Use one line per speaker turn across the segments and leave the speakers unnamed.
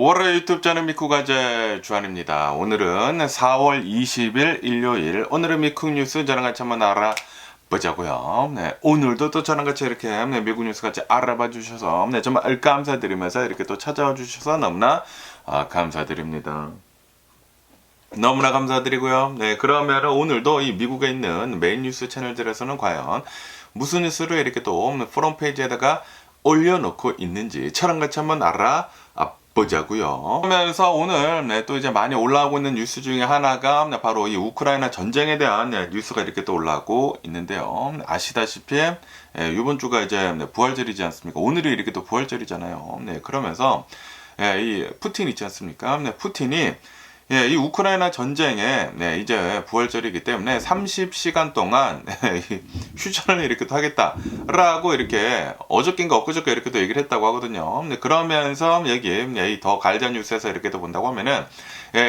월요일 유튜브 저는 미쿠가제 주한입니다. 오늘은 4월 20일 일요일, 오늘의 미국 뉴스 저랑 같이 한번 알아보자고요. 네, 오늘도 또 저랑 같이 이렇게 미국 뉴스 같이 알아봐 주셔서 정말 감사드리면서 이렇게 또 찾아와 주셔서 너무나 감사드립니다. 너무나 감사드리고요. 네, 그러면 오늘도 이 미국에 있는 메인 뉴스 채널들에서는 과연 무슨 뉴스를 이렇게 또 프롬 페이지에다가 올려놓고 있는지 저랑 같이 한번 보자고요. 그러면서 오늘 또 이제 많이 올라오고 있는 뉴스 중에 하나가 바로 이 우크라이나 전쟁에 대한 뉴스가 이렇게 또 올라오고 있는데요. 아시다시피 이번 주가 이제 부활절이지 않습니까? 오늘이 이렇게 또 부활절이잖아요. 네, 그러면서 이 푸틴 있지 않습니까? 네, 푸틴이 이 우크라이나 전쟁에 이제 부활절이기 때문에 30시간 동안 휴전을 이렇게 또 하겠다라고 이렇게 어저께인가 엊그저께 이렇게 또 얘기를 했다고 하거든요. 그러면서 여기 더 갈자 뉴스에서 이렇게 또 본다고 하면은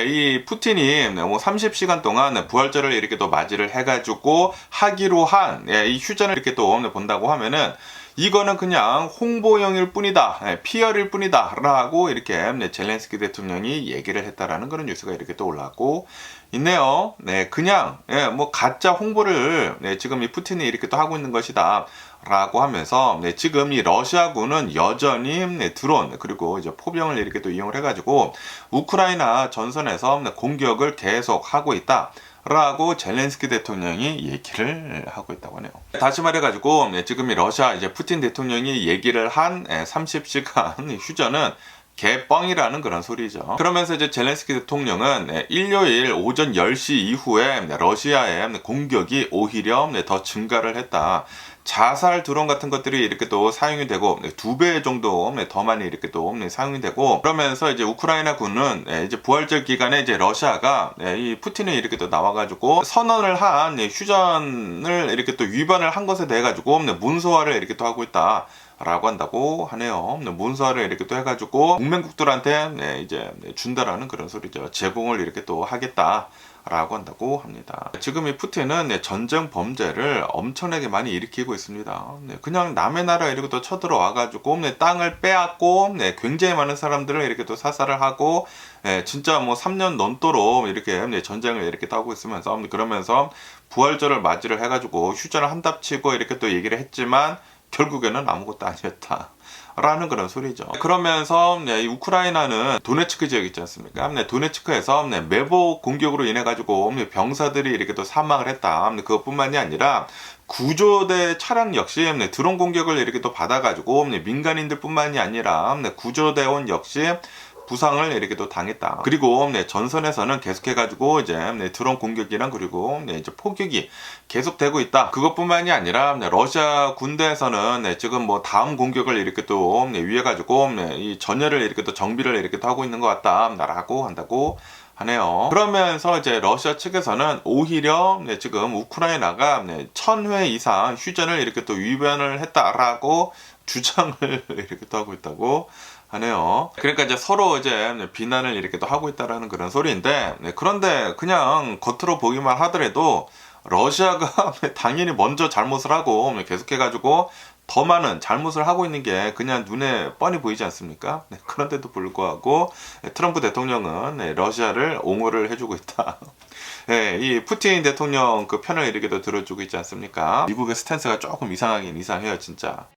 이 푸틴이 뭐 30시간 동안 부활절을 이렇게 또 맞이를 해가지고 하기로 한 이 휴전을 이렇게 또 본다고 하면은 이거는 그냥 홍보용일 뿐이다, PR일 뿐이다 라고 이렇게 젤렌스키 대통령이 얘기를 했다라는 그런 뉴스가 이렇게 또 올라왔고 있네요. 네, 그냥 뭐 가짜 홍보를 지금 이 푸틴이 이렇게 또 하고 있는 것이다 라고 하면서 지금 이 러시아군은 여전히 드론 그리고 이제 포병을 이렇게 또 이용을 해가지고 우크라이나 전선에서 공격을 계속 하고 있다 라고 젤렌스키 대통령이 얘기를 하고 있다고 하네요. 다시 말해가지고 지금 이 러시아 이제 푸틴 대통령이 얘기를 한 30시간 휴전은 개뻥이라는 그런 소리죠. 그러면서 이제 젤렌스키 대통령은 일요일 오전 10시 이후에 러시아의 공격이 오히려 더 증가를 했다. 자살 드론 같은 것들이 이렇게 또 사용이 되고 2배 정도 더 많이 이렇게 또 사용이 되고 그러면서 이제 우크라이나 군은 이제 부활절 기간에 이제 러시아가 이 푸틴이 이렇게 또 나와가지고 선언을 한 휴전을 이렇게 또 위반을 한 것에 대해 가지고 문서화를 이렇게 또 하고 있다. 라고 한다고 하네요. 문서화를 이렇게 또 해가지고 동맹국들한테 이제 준다라는 그런 소리죠. 제공을 이렇게 또 하겠다. 라고 한다고 합니다. 지금 이 푸틴은 전쟁 범죄를 엄청나게 많이 일으키고 있습니다. 그냥 남의 나라 이렇게 또 쳐들어와가지고 땅을 빼앗고 굉장히 많은 사람들을 이렇게 또 사살을 하고 진짜 뭐 3년 넘도록 이렇게 전쟁을 이렇게 하고 있으면서 그러면서 부활절을 맞이를 해가지고 휴전을 한답치고 이렇게 또 얘기를 했지만 결국에는 아무것도 아니었다. 라는 그런 소리죠. 그러면서 이 우크라이나는 도네츠크 지역 있지 않습니까? 도네츠크에서 매복 공격으로 인해 가지고 병사들이 이렇게 또 사망을 했다. 그것뿐만이 아니라 구조대 차량 역시 드론 공격을 이렇게 또 받아가지고 민간인들뿐만이 아니라 구조대원 역시 부상을 이렇게 또 당했다. 그리고 전선에서는 계속해가지고 이제 드론 공격이랑 그리고 이제 포격이 계속되고 있다. 그것뿐만이 아니라 러시아 군대에서는 지금 뭐 다음 공격을 이렇게 또 위해가지고 이 전열을 이렇게 또 정비를 이렇게 또 하고 있는 것 같다라고 한다고 하네요. 그러면서 이제 러시아 측에서는 오히려 지금 우크라이나가 1000회 이상 휴전을 이렇게 또 위반을 했다라고 주장을 이렇게 또 하고 있다고 하네요. 그러니까 이제 서로 이제 비난을 이렇게 또 하고 있다라는 그런 소리인데 그런데 그냥 겉으로 보기만 하더라도 러시아가 당연히 먼저 잘못을 하고 계속해가지고 더 많은 잘못을 하고 있는 게 그냥 눈에 뻔히 보이지 않습니까? 그런데도 불구하고 트럼프 대통령은 러시아를 옹호를 해주고 있다. 이 푸틴 대통령 그 편을 이렇게 또 들어주고 있지 않습니까? 미국의 스탠스가 조금 이상하긴 이상해요, 진짜.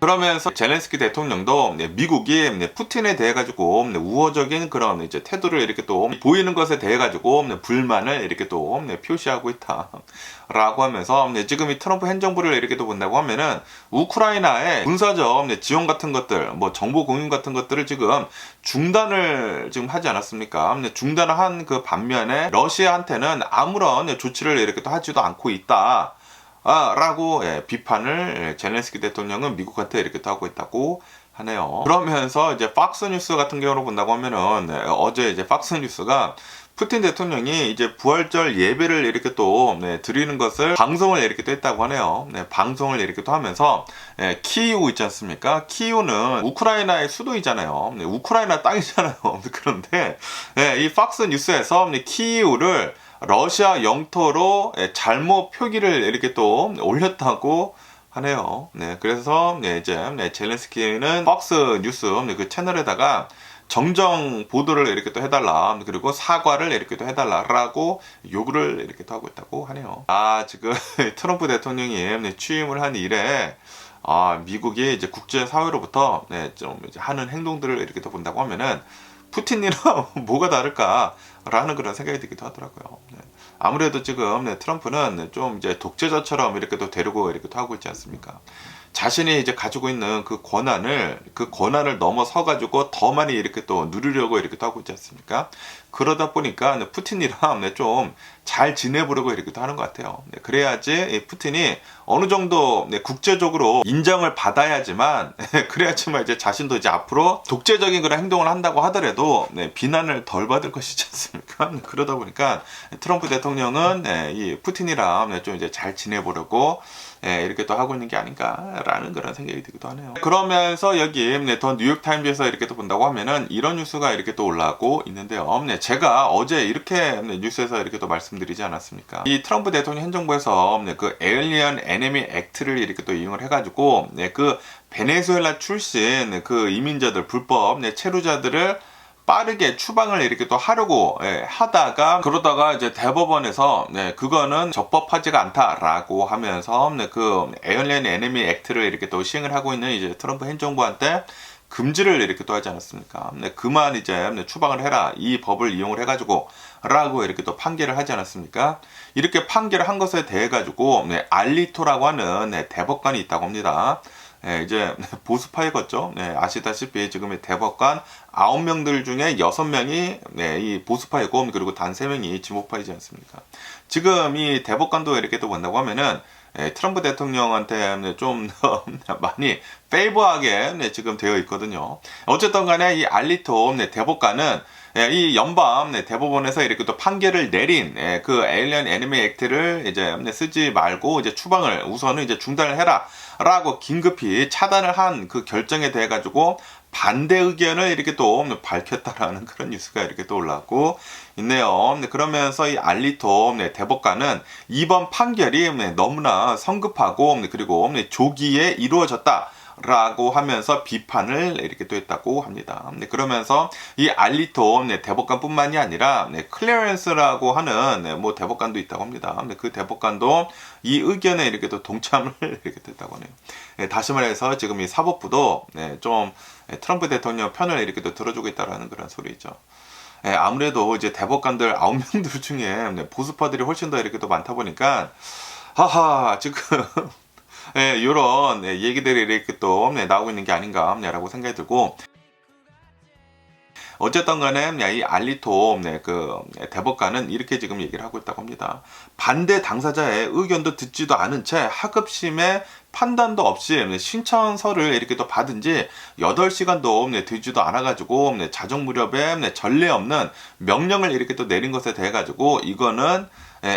그러면서 젤렌스키 대통령도 미국이 푸틴에 대해 가지고 우호적인 그런 이제 태도를 이렇게 또 보이는 것에 대해 가지고 불만을 이렇게 또 표시하고 있다라고 하면서 지금 이 트럼프 행정부를 이렇게 또 본다고 하면은 우크라이나의 군사적 지원 같은 것들, 뭐 정보 공유 같은 것들을 지금 중단을 지금 하지 않았습니까? 중단을 한 그 반면에 러시아한테는 아무런 조치를 이렇게 또 하지도 않고 있다. 라고 비판을 젤렌스키 대통령은 미국한테 이렇게 또 하고 있다고 하네요. 그러면서 이제 팍스 뉴스 같은 경우로 본다고 하면은 어제 이제 팍스 뉴스가 푸틴 대통령이 이제 부활절 예배를 이렇게 또 드리는 것을 방송을 이렇게 또 했다고 하네요. 방송을 이렇게 또 하면서 키이우 있지 않습니까? 키이우는 우크라이나의 수도이잖아요. 우크라이나 땅이잖아요. 그런데 이 팍스 뉴스에서 키이우를 러시아 영토로 잘못 표기를 이렇게 또 올렸다고 하네요. 네, 그래서 이제 젤렌스키는 벅스 뉴스 그 채널에다가 정정 보도를 이렇게 또 해달라, 그리고 사과를 이렇게 또 해달라라고 요구를 이렇게 또 하고 있다고 하네요. 지금 트럼프 대통령이 취임을 한 이래 미국이 이제 국제 사회로부터 좀 이제 하는 행동들을 이렇게 또 본다고 하면은 푸틴이랑 뭐가 다를까라는 그런 생각이 들기도 하더라고요. 아무래도 지금 트럼프는 좀 이제 독재자처럼 이렇게 또 되려고 이렇게 또 하고 있지 않습니까? 자신이 이제 가지고 있는 그 권한을 넘어서 가지고 더 많이 이렇게 또 누리려고 이렇게 또 하고 있지 않습니까? 그러다 보니까 푸틴이랑 좀 잘 지내보려고 이렇게 또 하는 것 같아요. 그래야지 푸틴이 어느 정도 국제적으로 인정을 받아야지만 그래야지만 이제 자신도 이제 앞으로 독재적인 그런 행동을 한다고 하더라도 비난을 덜 받을 것이지 않습니까? 그러다 보니까 트럼프 대통령은 이 푸틴이랑 좀 이제 잘 지내보려고 이렇게 또 하고 있는 게 아닌가라는 그런 생각이 들기도 하네요. 그러면서 여기 더 뉴욕타임즈에서 이렇게 또 본다고 하면은 이런 뉴스가 이렇게 또 올라오고 있는데요. 제가 어제 이렇게 뉴스에서 이렇게 또 말씀드리지 않았습니까? 이 트럼프 대통령 현 정부에서 그 에일리언 에네미 액트를 이렇게 또 이용을 해가지고 그 베네수엘라 출신 그 이민자들 불법 체류자들을 빠르게 추방을 이렇게 또 하려고 하다가 그러다가 이제 대법원에서 그거는 적법하지가 않다라고 하면서 그 에일리언 에네미 액트를 이렇게 또 시행을 하고 있는 이제 트럼프 현 정부한테 금지를 이렇게 또 하지 않았습니까? 그만 이제 추방을 해라, 이 법을 이용을 해가지고 라고 이렇게 또 판결을 하지 않았습니까? 이렇게 판결을 한 것에 대해 가지고 알리토라고 하는 대법관이 있다고 합니다. 이제 보수파이겠죠. 아시다시피 지금의 대법관 9명들 중에 6명이 이 보수파이고, 그리고 단 3명이 진보파이지 않습니까? 지금 이 대법관도 이렇게 또 본다고 하면은 트럼프 대통령한테 좀 많이 페이버하게 지금 되어 있거든요. 어쨌든 간에 이 알리토 대법관은 이 연방 대법원에서 이렇게 또 판결을 내린 그 에일리언 에니미 액트를 이제 쓰지 말고 이제 추방을 우선은 이제 중단을 해라라고 긴급히 차단을 한 그 결정에 대해 가지고 반대 의견을 이렇게 또 밝혔다라는 그런 뉴스가 이렇게 또 올라오고 있네요. 그러면서 이 알리토 대법관은 이번 판결이 너무나 성급하고 그리고 조기에 이루어졌다 라고 하면서 비판을 이렇게 또 했다고 합니다. 그러면서 이 알리토 대법관뿐만이 아니라 클레런스라고 하는 뭐 대법관도 있다고 합니다. 그 대법관도 이 의견에 이렇게 또 동참을 이렇게 됐다고 하네요. 다시 말해서 지금 이 사법부도 좀 트럼프 대통령 편을 이렇게 또 들어주고 있다라는 그런 소리죠. 아무래도 이제 대법관들 9명들 중에 보수파들이 훨씬 더 이렇게 또 많다 보니까 지금 이런 얘기들이 이렇게 또 나오고 있는 게 아닌가라고 생각이 들고, 어쨌든 간에 이 알리토 그 대법관은 이렇게 지금 얘기를 하고 있다고 합니다. 반대 당사자의 의견도 듣지도 않은 채 하급심의 판단도 없이 신청서를 이렇게 또 받은 지 8시간도 되지도 않아가지고 자정 무렵에 전례 없는 명령을 이렇게 또 내린 것에 대해 가지고 이거는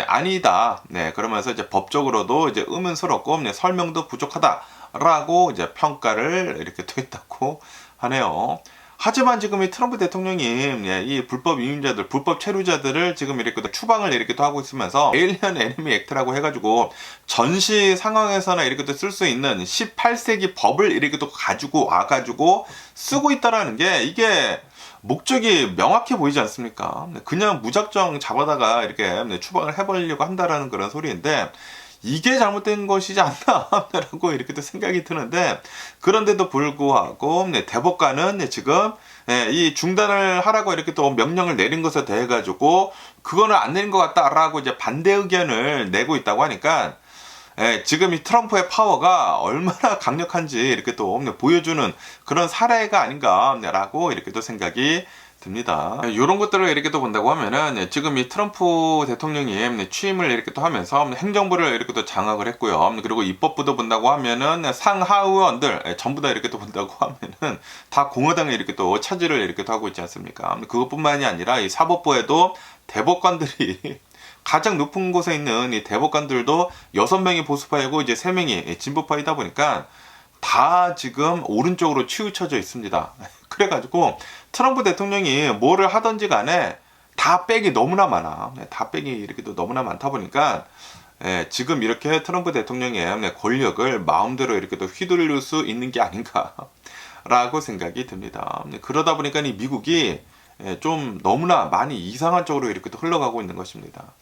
아니다. 그러면서 이제 법적으로도 이제 의문스럽고 설명도 부족하다라고 이제 평가를 이렇게 또 했다고 하네요. 하지만 지금 이 트럼프 대통령이 이 불법 이민자들, 불법 체류자들을 지금 이렇게 또 추방을 이렇게 또 하고 있으면서 에일리언 에니미 액트라고 해가지고 전시 상황에서나 이렇게 또 쓸 수 있는 18세기 법을 이렇게 또 가지고 와가지고 쓰고 있다라는 게 이게 목적이 명확해 보이지 않습니까? 그냥 무작정 잡아다가 이렇게 추방을 해버리려고 한다라는 그런 소리인데 이게 잘못된 것이지 않나라고 이렇게 또 생각이 드는데, 그런데도 불구하고 대법관은 지금 이 중단을 하라고 이렇게 또 명령을 내린 것에 대해 가지고 그거는 안 내린 것 같다라고 이제 반대 의견을 내고 있다고 하니까 지금 이 트럼프의 파워가 얼마나 강력한지 이렇게 또 보여주는 그런 사례가 아닌가라고 이렇게 또 생각이 듭니다. 이런 것들을 이렇게 또 본다고 하면은 지금 이 트럼프 대통령이 취임을 이렇게 또 하면서 행정부를 이렇게 또 장악을 했고요. 그리고 입법부도 본다고 하면은 상하의원들 전부 다 이렇게 또 본다고 하면은 다 공화당에 이렇게 또 차지를 이렇게 또 하고 있지 않습니까? 그것뿐만이 아니라 이 사법부에도 대법관들이 가장 높은 곳에 있는 이 대법관들도 6명이 보수파이고 이제 3명이 진보파이다 보니까 다 지금 오른쪽으로 치우쳐져 있습니다. 그래가지고 트럼프 대통령이 뭐를 하든지 간에 다 백이 너무나 많아. 다 백이 이렇게 또 너무나 많다 보니까 지금 이렇게 트럼프 대통령의 권력을 마음대로 이렇게 또 휘두를 수 있는 게 아닌가라고 생각이 듭니다. 그러다 보니까 이 미국이 좀 너무나 많이 이상한 쪽으로 이렇게 또 흘러가고 있는 것입니다.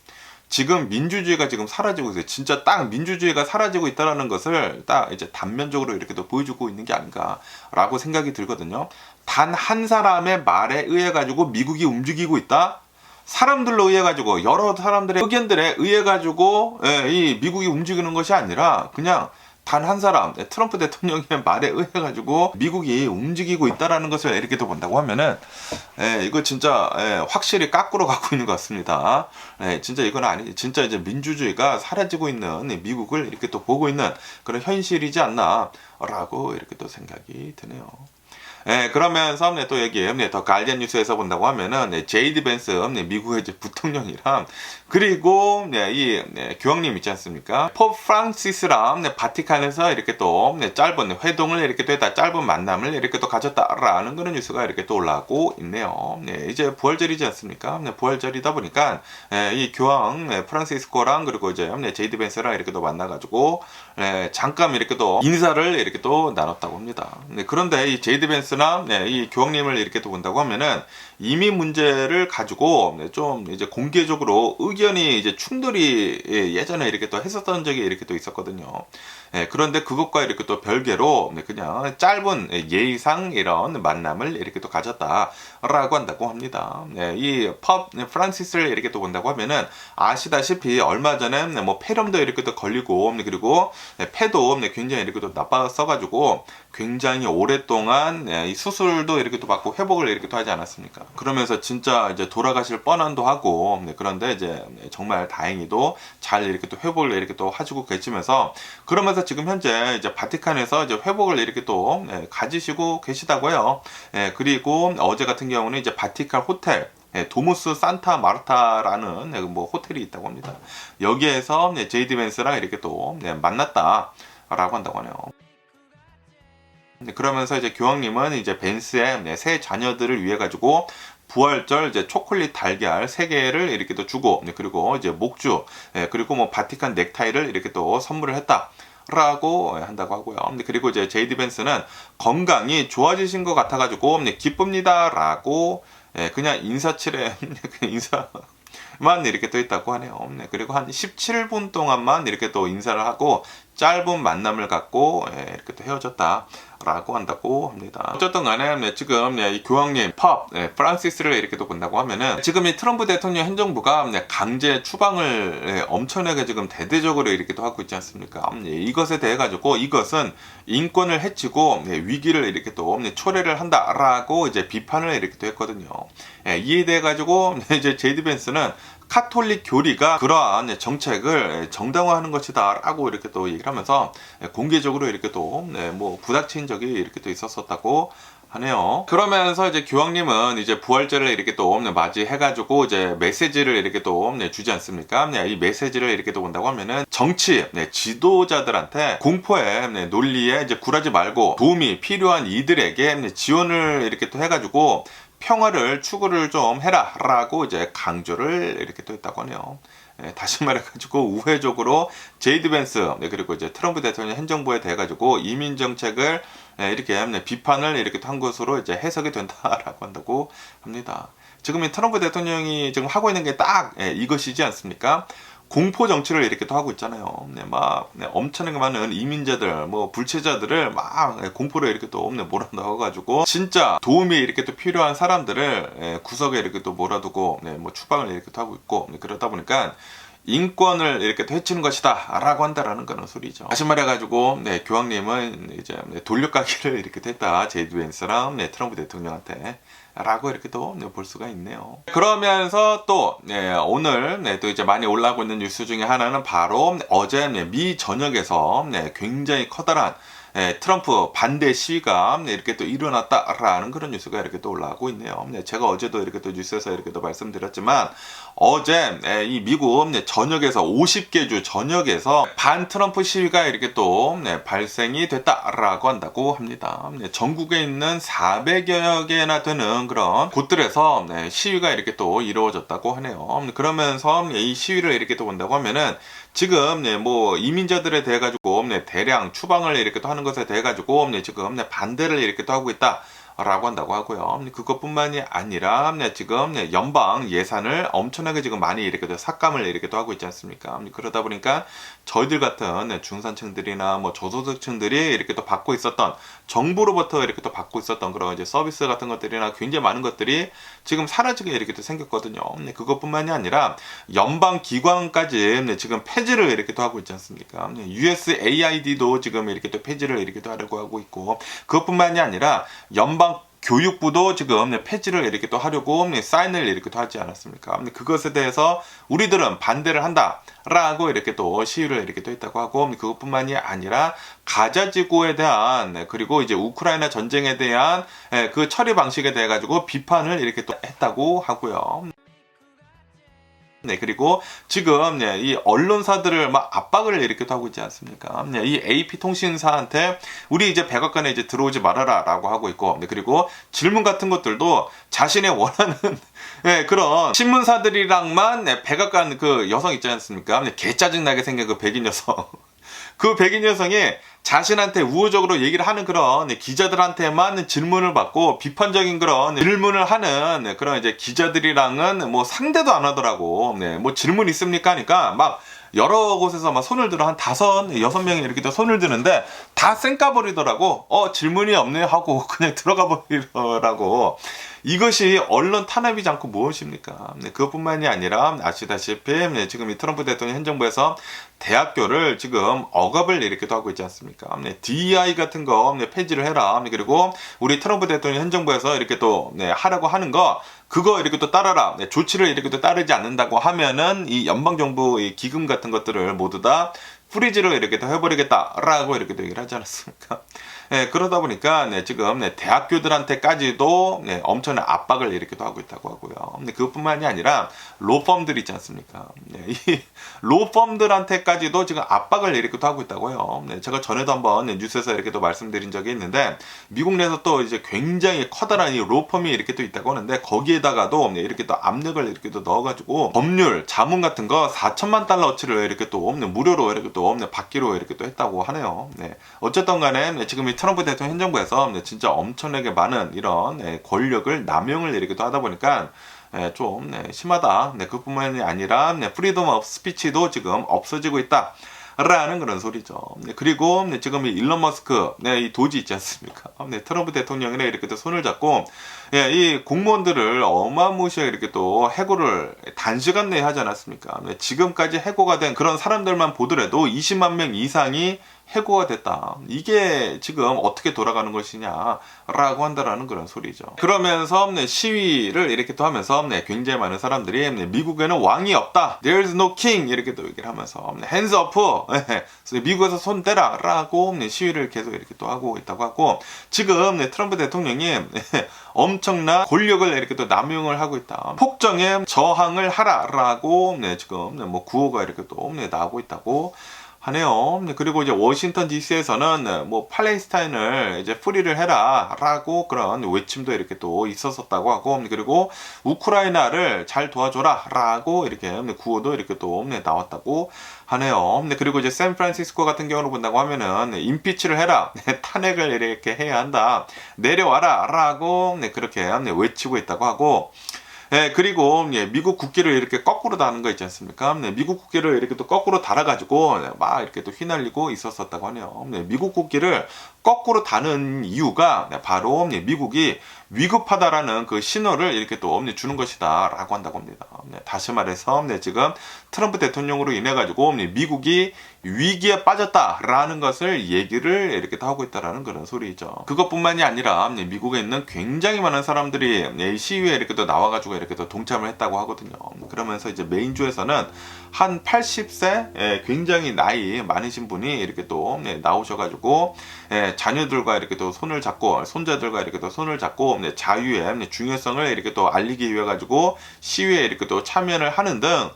지금 민주주의가 지금 사라지고 있어요. 진짜 딱 민주주의가 사라지고 있다는 것을 딱 이제 단면적으로 이렇게 또 보여주고 있는 게 아닌가라고 생각이 들거든요. 단 한 사람의 말에 의해 가지고 미국이 움직이고 있다. 사람들로 의해 가지고 여러 사람들의 의견들에 의해 가지고 이 미국이 움직이는 것이 아니라 그냥 단 한 사람 트럼프 대통령의 말에 의해 가지고 미국이 움직이고 있다라는 것을 이렇게 또 본다고 하면은 이거 진짜 확실히 깎으러 가고 있는 것 같습니다. 진짜 이건 아니 진짜 이제 민주주의가 사라지고 있는 미국을 이렇게 또 보고 있는 그런 현실이지 않나라고 이렇게 또 생각이 드네요. 그러면서 또 여기 더 가디언 뉴스에서 본다고 하면은 제이드 벤스 미국의 이제 부통령이랑 그리고 이 교황님 있지 않습니까? 포프 프란시스랑 바티칸에서 이렇게 또 짧은 회동을 이렇게 또 했다, 짧은 만남을 이렇게 또 가졌다라는 그런 뉴스가 이렇게 또 올라오고 있네요. 이제 부활절이지 않습니까? 부활절이다 보니까 이 교황 프란시스코랑 그리고 이제 제이드 벤스랑 이렇게 또 만나가지고 잠깐 이렇게 또 인사를 이렇게 또 나눴다고 합니다. 그런데 이 제이드 벤스나 이 교황님을 이렇게 또 본다고 하면은 이민 문제를 가지고 좀 이제 공개적으로 의견이 이제 충돌이 예전에 이렇게 또 했었던 적이 이렇게 또 있었거든요. 그런데 그것과 이렇게 또 별개로 그냥 짧은 예의상 이런 만남을 이렇게 또 가졌다라고 한다고 합니다. 이 포프 프란시스를 이렇게 또 본다고 하면은 아시다시피 얼마 전에 뭐 폐렴도 이렇게 또 걸리고 그리고 폐도 굉장히 이렇게 또 나빴어가지고 굉장히 오랫동안 이 수술도 이렇게 또 받고 회복을 이렇게 또 하지 않았습니까? 그러면서 진짜 이제 돌아가실 뻔한도 하고 그런데 이제 정말 다행히도 잘 이렇게 또 회복을 이렇게 또 하시고 계시면서 그러면서 지금 현재 이제 바티칸에서 이제 회복을 이렇게 또 가지시고 계시다고요. 그리고 어제 같은 경우는 이제 바티칸 호텔 도무스 산타 마르타라는 뭐 호텔이 있다고 합니다. 여기에서 제이드 벤스랑 이렇게 또 만났다라고 한다고 하네요. 그러면서 이제 교황님은 이제 벤스의 새 자녀들을 위해 가지고 부활절 이제 초콜릿 달걀 3개를 이렇게 또 주고 그리고 이제 목주 그리고 뭐 바티칸 넥타이를 이렇게 또 선물을 했다. 라고 한다고 하고요. 그리고 이제 제이드 벤스는 건강이 좋아지신 것 같아가지고 기쁩니다. 라고 그냥 인사치레 인사만 이렇게 또 있다고 하네요. 그리고 한 17분 동안만 이렇게 또 인사를 하고 짧은 만남을 갖고 이렇게 또 헤어졌다. 라고 한다고 합니다. 어쨌든 간에 지금 이 교황님 포프 프란시스를 이렇게 또 본다고 하면은 지금 이 트럼프 대통령 행정부가 강제 추방을 엄청나게 지금 대대적으로 이렇게 또 하고 있지 않습니까? 이것에 대해 가지고 이것은 인권을 해치고 위기를 이렇게 또 초래를 한다라고 이제 비판을 이렇게 또 했거든요. 이에 대해 가지고 이제 제이드 벤스는 카톨릭 교리가 그러한 정책을 정당화하는 것이다 라고 이렇게 또 얘기를 하면서 공개적으로 이렇게 또 뭐 부닥친 적이 이렇게 또 있었다고 하네요. 그러면서 이제 교황님은 이제 부활절을 이렇게 또 맞이해가지고 이제 메시지를 이렇게 또 주지 않습니까? 이 메시지를 이렇게 또 본다고 하면은 정치 지도자들한테 공포의 논리에 이제 굴하지 말고 도움이 필요한 이들에게 지원을 이렇게 또 해가지고 평화를 추구를 좀 해라 라고 이제 강조를 이렇게 또 했다고 하네요. 다시 말해가지고 우회적으로 제이드 벤스 그리고 이제 트럼프 대통령 행정부에 대해 가지고 이민 정책을 이렇게 비판을 이렇게 한 것으로 이제 해석이 된다라고 한다고 합니다. 지금 이 트럼프 대통령이 지금 하고 있는 게 딱 이것이지 않습니까? 공포 정치를 이렇게 또 하고 있잖아요. 막 엄청나게 많은 이민자들, 뭐 불체자들을 막 공포로 이렇게 또 몰아넣어가지고 진짜 도움이 이렇게 또 필요한 사람들을 구석에 이렇게 또 몰아두고 뭐 추방을 이렇게 또 하고 있고 그러다 보니까 인권을 이렇게 또 해치는 것이다 라고 한다라는 그런 소리죠. 다시 말해가지고 교황님은 이제 돌려가기를 이렇게 했다. 제이드 벤스랑 트럼프 대통령한테 라고 이렇게 또 볼 수가 있네요. 그러면서 또 오늘 또 이제 많이 올라오고 있는 뉴스 중에 하나는 바로 어제 미 전역에서 굉장히 커다란 트럼프 반대 시위가 이렇게 또 일어났다라는 그런 뉴스가 이렇게 또 올라오고 있네요. 제가 어제도 이렇게 또 뉴스에서 이렇게 또 말씀드렸지만 어제 이 미국 전역에서 50개 주 전역에서 반 트럼프 시위가 이렇게 또 발생이 됐다라고 한다고 합니다. 전국에 있는 400여 개나 되는 그런 곳들에서 시위가 이렇게 또 이루어졌다고 하네요. 그러면서 이 시위를 이렇게 또 본다고 하면은 지금 뭐 이민자들에 대해 가지고 대량 추방을 이렇게 또 하는 것에 대해 가지고 지금 반대를 이렇게 또 하고 있다. 라고 한다고 하고요. 그것뿐만이 아니라 지금 연방 예산을 엄청나게 지금 많이 이렇게 삭감을 이렇게 또 하고 있지 않습니까? 그러다 보니까 저희들 같은 중산층들이나 뭐 저소득층들이 이렇게 또 받고 있었던 정부로부터 이렇게 또 받고 있었던 그런 이제 서비스 같은 것들이나 굉장히 많은 것들이 지금 사라지게 이렇게 또 생겼거든요. 그것뿐만이 아니라 연방 기관까지 지금 폐지를 이렇게 또 하고 있지 않습니까? USAID도 지금 이렇게 또 폐지를 이렇게 또 하려고 하고 있고 그것뿐만이 아니라 연방 교육부도 지금 폐지를 이렇게 또 하려고 사인을 이렇게 또 하지 않았습니까? 그것에 대해서 우리들은 반대를 한다라고 이렇게 또 시위를 이렇게 또 했다고 하고 그것뿐만이 아니라 가자 지구에 대한 그리고 이제 우크라이나 전쟁에 대한 그 처리 방식에 대해 가지고 비판을 이렇게 또 했다고 하고요. 그리고 지금 이 언론사들을 막 압박을 이렇게 하고 있지 않습니까? 이 AP 통신사한테 우리 이제 백악관에 이제 들어오지 말아라라고 하고 있고, 그리고 질문 같은 것들도 자신의 원하는 그런 신문사들이랑만 백악관 그 여성 있지 않습니까? 개 짜증나게 생긴 그 백인 여성. 그 백인 여성이 자신한테 우호적으로 얘기를 하는 그런 기자들한테만 질문을 받고 비판적인 그런 질문을 하는 그런 이제 기자들이랑은 뭐 상대도 안 하더라고. 뭐 질문 있습니까? 하니까 막 여러 곳에서 막 손을 들어 한 6명이 이렇게 또 손을 드는데 다 쌩까버리더라고. 질문이 없네 하고 그냥 들어가 버리더라고. 이것이 언론 탄압이지 않고 무엇입니까? 그것뿐만이 아니라 아시다시피 지금 이 트럼프 대통령 현 정부에서 대학교를 지금 억압을 이렇게 또 하고 있지 않습니까? DEI 같은 거 폐지를 해라. 그리고 우리 트럼프 대통령 현 정부에서 이렇게 또 하라고 하는 거 그거 이렇게 또 따라라. 조치를 이렇게 또 따르지 않는다고 하면은 이 연방정부 이 기금 같은 것들을 모두 다 프리즈를 이렇게 또 해버리겠다라고 이렇게 또 얘기를 하지 않았습니까? 그러다 보니까 지금 대학교들한테까지도 엄청난 압박을 이렇게 또 하고 있다고 하고요. 그것뿐만이 아니라 로펌들 있지 않습니까? 이 로펌들한테까지도 지금 압박을 이렇게 또 하고 있다고요. 제가 전에도 한번 뉴스에서 이렇게 또 말씀드린 적이 있는데 미국 내에서 또 이제 굉장히 커다란 이 로펌이 이렇게 또 있다고 하는데 거기에다가도 이렇게 또 압력을 이렇게 또 넣어가지고 법률 자문 같은 거 4천만 달러어치를 이렇게 또 무료로 이렇게 또 받기로 이렇게 또 했다고 하네요. 어쨌든 간에 지금 이 트럼프 대통령 현 정부에서 진짜 엄청나게 많은 이런 권력을 남용을 이렇게 또 하다 보니까 좀 심하다. 그뿐만이 아니라 프리덤 오브 스피치도 지금 없어지고 있다. 라는 그런 소리죠. 그리고 지금 이 일론 머스크, 이 도지 있지 않습니까? 트럼프 대통령이랑 이렇게 또 손을 잡고 이 공무원들을 어마무시하게 이렇게 또 해고를 단시간 내에 하지 않았습니까? 지금까지 해고가 된 그런 사람들만 보더라도 20만 명 이상이 해고가 됐다. 이게 지금 어떻게 돌아가는 것이냐라고 한다라는 그런 소리죠. 그러면서 시위를 이렇게 또 하면서 굉장히 많은 사람들이 미국에는 왕이 없다. There's no king 이렇게 또 얘기를 하면서 hands up. 미국에서 손 떼라라고 시위를 계속 이렇게 또 하고 있다고 하고 지금 트럼프 대통령이 엄청난 권력을 이렇게 또 남용을 하고 있다. 폭정에 저항을 하라라고 지금 뭐 구호가 이렇게 또 나오고 있다고 하네요. 그리고 이제 워싱턴 DC에서는 뭐 팔레스타인을 이제 프리를 해라라고 그런 외침도 이렇게 또 있었었다고 하고 그리고 우크라이나를 잘 도와줘라라고 이렇게 구호도 이렇게 또 나왔다고 하네요. 그리고 이제 샌프란시스코 같은 경우로 본다고 하면은 임피치를 해라, 탄핵을 이렇게 해야 한다, 내려와라라고 그렇게 외치고 있다고 하고. 그리고 미국 국기를 이렇게 거꾸로 다는 거 있지 않습니까? 미국 국기를 이렇게 또 거꾸로 달아가지고 막 이렇게 또 휘날리고 있었었다고 하네요. 미국 국기를 거꾸로 다는 이유가 바로 미국이 위급하다라는 그 신호를 이렇게 또 주는 것이다라고 한다고 합니다. 다시 말해서 지금 트럼프 대통령으로 인해 가지고 미국이 위기에 빠졌다라는 것을 얘기를 이렇게 또 하고 있다라는 그런 소리죠. 그것뿐만이 아니라 미국에 있는 굉장히 많은 사람들이 이 시위에 이렇게 또 나와가지고 이렇게 또 동참을 했다고 하거든요. 그러면서 이제 메인주에서는 한 80세 굉장히 나이 많으신 분이 이렇게 또 나오셔가지고 자녀들과 이렇게 또 손을 잡고 손자들과 이렇게 또 손을 잡고 자유의 중요성을 이렇게 또 알리기 위해 가지고 시위에 이렇게 또 참여를 하는 등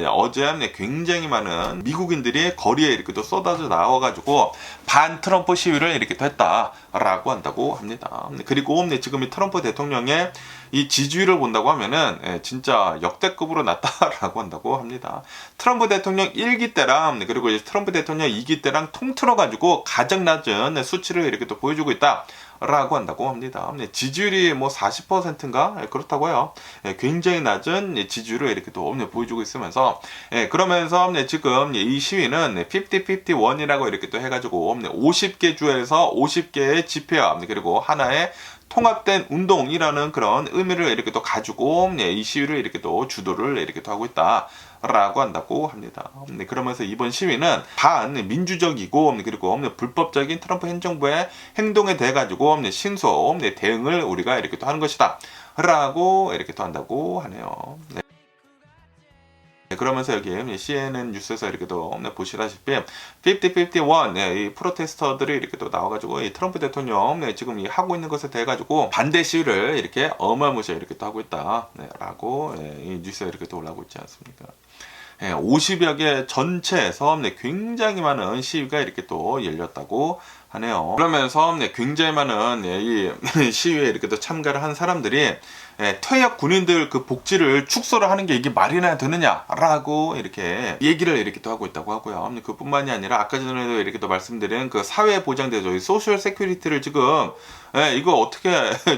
어제 굉장히 많은 미국인들이 거리에 이렇게 또 쏟아져 나와가지고 반 트럼프 시위를 이렇게 또 했다라고 한다고 합니다. 그리고 지금 이 트럼프 대통령의 이 지지율을 본다고 하면은 진짜 역대급으로 낮다라고 한다고 합니다. 트럼프 대통령 1기 때랑 그리고 이제 트럼프 대통령 2기 때랑 통틀어 가지고 가장 낮은 수치를 이렇게 또 보여주고 있다. 라고 한다고 합니다. 지지율이 뭐 40%인가 그렇다고 해요. 굉장히 낮은 지지율을 이렇게 또 보여주고 있으면서 그러면서 지금 이 시위는 50-51이라고 이렇게 또 해가지고 50개 주에서 50개의 집회와 그리고 하나의 통합된 운동이라는 그런 의미를 이렇게 또 가지고 이 시위를 이렇게 또 주도를 이렇게 또 하고 있다. 라고 한다고 합니다. 그러면서 이번 시위는 반민주적이고 그리고 불법적인 트럼프 행정부의 행동에 대해 가지고 신속 대응을 우리가 이렇게 또 하는 것이다. 라고 이렇게 또 한다고 하네요. 그러면서 여기 CNN 뉴스에서 이렇게 또 보시다시피 50-51 이 프로테스터들이 이렇게 또 나와가지고 이 트럼프 대통령 지금 이 하고 있는 것에 대해 가지고 반대 시위를 이렇게 어마무시하게 이렇게 또 하고 있다라고 이 뉴스에 이렇게 또 올라오고 있지 않습니까? 50여 개 전체에서 굉장히 많은 시위가 이렇게 또 열렸다고 하네요. 그러면서 굉장히 많은 이 시위에 이렇게 또 참가를 한 사람들이 퇴역 군인들 그 복지를 축소를 하는 게 이게 말이나 되느냐라고 이렇게 얘기를 이렇게 또 하고 있다고 하고요. 그뿐만이 아니라 아까 전에도 이렇게 또 말씀드린 그 사회 보장대죠. 소셜 세큐리티를 지금 이거 어떻게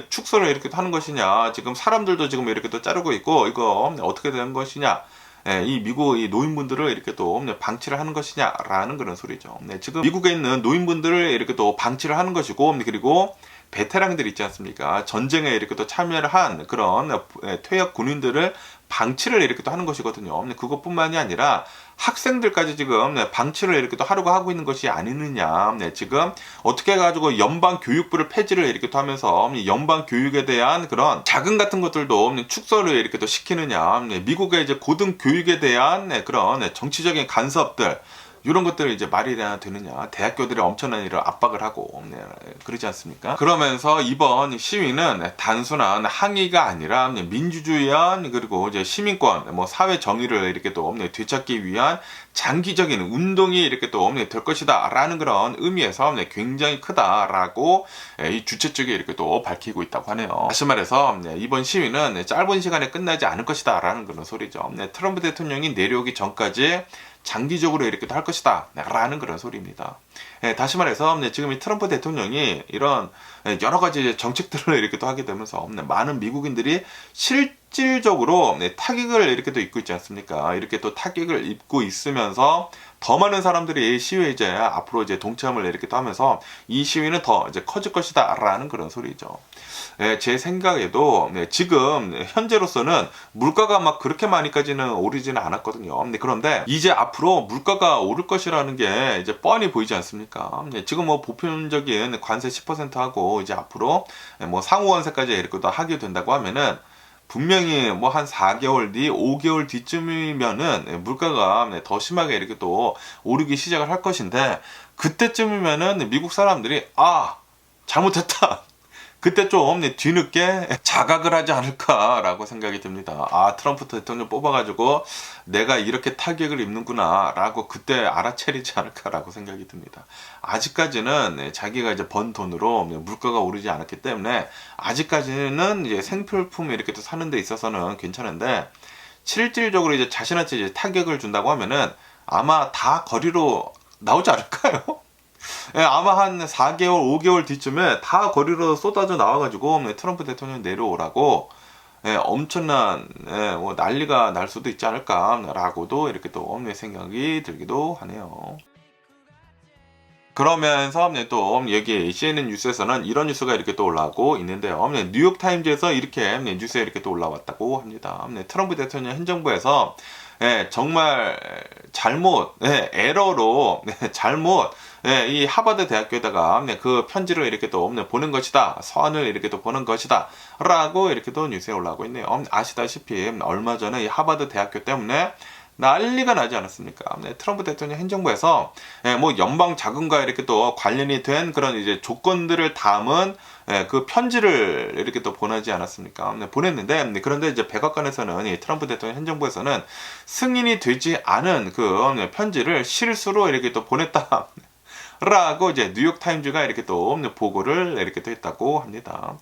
축소를 이렇게 하는 것이냐. 지금 사람들도 지금 이렇게 또 자르고 있고 이거 어떻게 되는 것이냐. 이 미국 이 노인분들을 이렇게 또 방치를 하는 것이냐라는 그런 소리죠. 지금 미국에 있는 노인분들을 이렇게 또 방치를 하는 것이고 그리고 베테랑들 있지 않습니까? 전쟁에 이렇게 또 참여를 한 그런 퇴역 군인들을 방치를 이렇게 또 하는 것이거든요. 그것뿐만이 아니라 학생들까지 지금 방치를 이렇게 또 하려고 하고 있는 것이 아니느냐. 지금 어떻게 해가지고 연방 교육부를 폐지를 이렇게 또 하면서 연방 교육에 대한 그런 자금 같은 것들도 축소를 이렇게 또 시키느냐. 미국의 이제 고등 교육에 대한 그런 정치적인 간섭들. 이런 것들을 이제 말이 되느냐. 대학교들이 엄청난 일을 압박을 하고 그러지 않습니까? 그러면서 이번 시위는 단순한 항의가 아니라 민주주의한 그리고 이제 시민권, 뭐 사회 정의를 이렇게 또 되찾기 위한 장기적인 운동이 이렇게 또 될 것이다 라는 그런 의미에서 굉장히 크다라고 이 주최 측이 이렇게 또 밝히고 있다고 하네요. 다시 말해서 이번 시위는 짧은 시간에 끝나지 않을 것이다 라는 그런 소리죠. 트럼프 대통령이 내려오기 전까지 장기적으로 이렇게 할 것이다 라는 그런 소리입니다. 다시 말해서 지금 이 트럼프 대통령이 이런 여러 가지 정책들을 이렇게 또 하게 되면서 많은 미국인들이 실질적으로 타격을 이렇게 또 입고 있지 않습니까? 이렇게 또 타격을 입고 있으면서 더 많은 사람들이 시위에 이제 앞으로 이제 동참을 이렇게 또 하면서 이 시위는 더 이제 커질 것이다 라는 그런 소리죠. 제 생각에도 지금 현재로서는 물가가 막 그렇게 많이까지는 오르지는 않았거든요. 그런데 이제 앞으로 물가가 오를 것이라는 게 이제 뻔히 보이지 않습니까? 지금 뭐 보편적인 관세 10%하고 이제 앞으로 뭐 상호관세까지 이렇게 또 하게 된다고 하면은 분명히 뭐 한 4개월 뒤, 5개월 뒤쯤이면은 물가가 더 심하게 이렇게 또 오르기 시작을 할 것인데 그때쯤이면은 미국 사람들이 잘못했다. 그때 좀 뒤늦게 자각을 하지 않을까라고 생각이 듭니다. 트럼프 대통령 뽑아가지고 내가 이렇게 타격을 입는구나 라고 그때 알아차리지 않을까라고 생각이 듭니다. 아직까지는 자기가 이제 번 돈으로 물가가 오르지 않았기 때문에 아직까지는 이제 생필품 이렇게 또 사는 데 있어서는 괜찮은데 실질적으로 이제 자신한테 이제 타격을 준다고 하면은 아마 다 거리로 나오지 않을까요? 아마 한 4개월, 5개월 뒤쯤에 다 거리로 쏟아져 나와가지고 트럼프 대통령 내려오라고 엄청난 뭐 난리가 날 수도 있지 않을까라고도 이렇게 또 생각이 들기도 하네요. 그러면서 또 여기 CNN 뉴스에서는 이런 뉴스가 이렇게 또 올라오고 있는데요. 뉴욕 타임즈에서 이렇게 뉴스에 이렇게 또 올라왔다고 합니다. 트럼프 대통령 현 정부에서 정말 잘못, 에러로 잘못 이 하버드 대학교에다가 그 편지를 이렇게 또 보낸 것이다. 서한을 이렇게 또 보낸 것이다. 라고 이렇게 또 뉴스에 올라오고 있네요. 아시다시피 얼마 전에 이 하버드 대학교 때문에 난리가 나지 않았습니까? 트럼프 대통령 행정부에서 뭐 연방 자금과 이렇게 또 관련이 된 그런 이제 조건들을 담은 그 편지를 이렇게 또 보내지 않았습니까? 보냈는데 그런데 이제 백악관에서는 이 트럼프 대통령 행정부에서는 승인이 되지 않은 그 편지를 실수로 이렇게 또 보냈다. 라고 이제 뉴욕 타임즈가 이렇게 또 보고를 이렇게 또 했다고 합니다.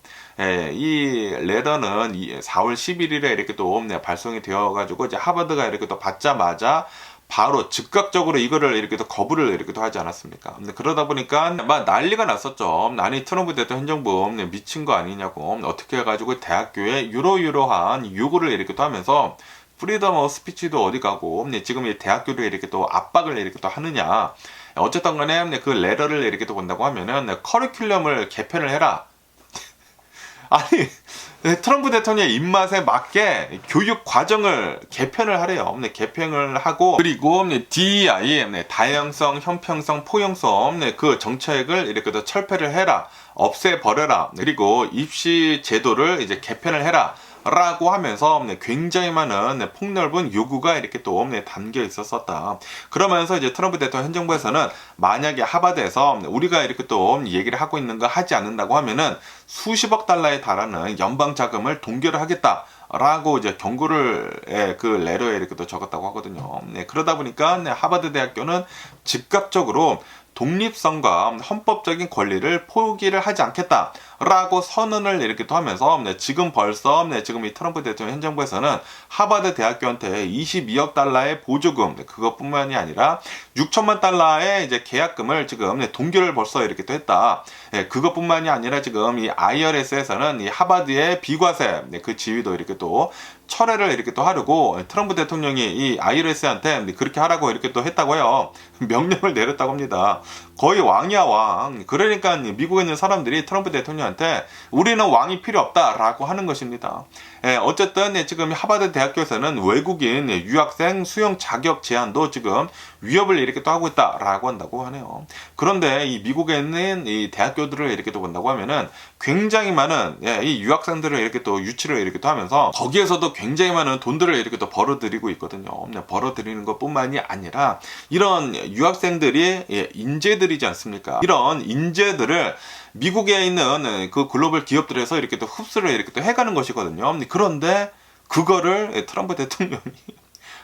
이 레더는 4월 11일에 이렇게 또 발송이 되어가지고 이제 하버드가 이렇게 또 받자마자 바로 즉각적으로 이거를 이렇게 또 거부를 이렇게 또 하지 않았습니까? 그러다 보니까 막 난리가 났었죠. 아니 트럼프 대통령 행정부 미친 거 아니냐고 어떻게 해가지고 대학교에 이러이러한 요구를 이렇게 또 하면서 프리덤 오브 스피치도 어디 가고 지금 이 대학교를 이렇게 또 압박을 이렇게 또 하느냐. 어쨌든 간에 그 레더를 이렇게 또 본다고 하면은 커리큘럼을 개편을 해라. 아니 트럼프 대통령의 입맛에 맞게 교육 과정을 개편을 하래요. 개편을 하고 그리고 DEI 다양성, 형평성, 포용성 그 정책을 이렇게 또 철폐를 해라. 없애버려라. 그리고 입시 제도를 이제 개편을 해라. 라고 하면서 굉장히 많은 폭넓은 요구가 이렇게 또 담겨 있었었다. 그러면서 이제 트럼프 대통령 현 정부에서는 만약에 하버드에서 우리가 이렇게 또 얘기를 하고 있는 거 하지 않는다고 하면은 수십억 달러에 달하는 연방 자금을 동결을 하겠다. 라고 이제 경고를 그 레터에 이렇게 또 적었다고 하거든요. 그러다 보니까 하버드 대학교는 즉각적으로 독립성과 헌법적인 권리를 포기를 하지 않겠다라고 선언을 이렇게 또 하면서 지금 벌써 지금 이 트럼프 대통령 현 정부에서는 하버드 대학교한테 22억 달러의 보조금 그것뿐만이 아니라 6천만 달러의 이제 계약금을 지금 동결을 벌써 이렇게 또 했다. 그것뿐만이 아니라 지금 이 IRS에서는 이 하버드의 비과세 그 지위도 이렇게 또 철회를 이렇게 또 하려고 트럼프 대통령이 이 IRS한테 그렇게 하라고 이렇게 또 했다고 해요. 명령을 내렸다고 합니다. 거의 왕이야 왕. 그러니까 미국에 있는 사람들이 트럼프 대통령한테 우리는 왕이 필요 없다라고 하는 것입니다. 어쨌든 지금 하버드 대학교에서는 외국인 유학생 수용 자격 제한도 지금 위협을 이렇게 또 하고 있다라고 한다고 하네요. 그런데 이 미국에 있는 이 대학교들을 이렇게 또 본다고 하면은 굉장히 많은 이 유학생들을 이렇게 또 유치를 이렇게 또 하면서 거기에서도 굉장히 많은 돈들을 이렇게 또 벌어들이고 있거든요. 벌어들이는 것뿐만이 아니라 이런 유학생들이 인재들이지 않습니까? 이런 인재들을 미국에 있는 그 글로벌 기업들에서 이렇게 또 흡수를 이렇게 또 해가는 것이거든요. 그런데 그거를 트럼프 대통령이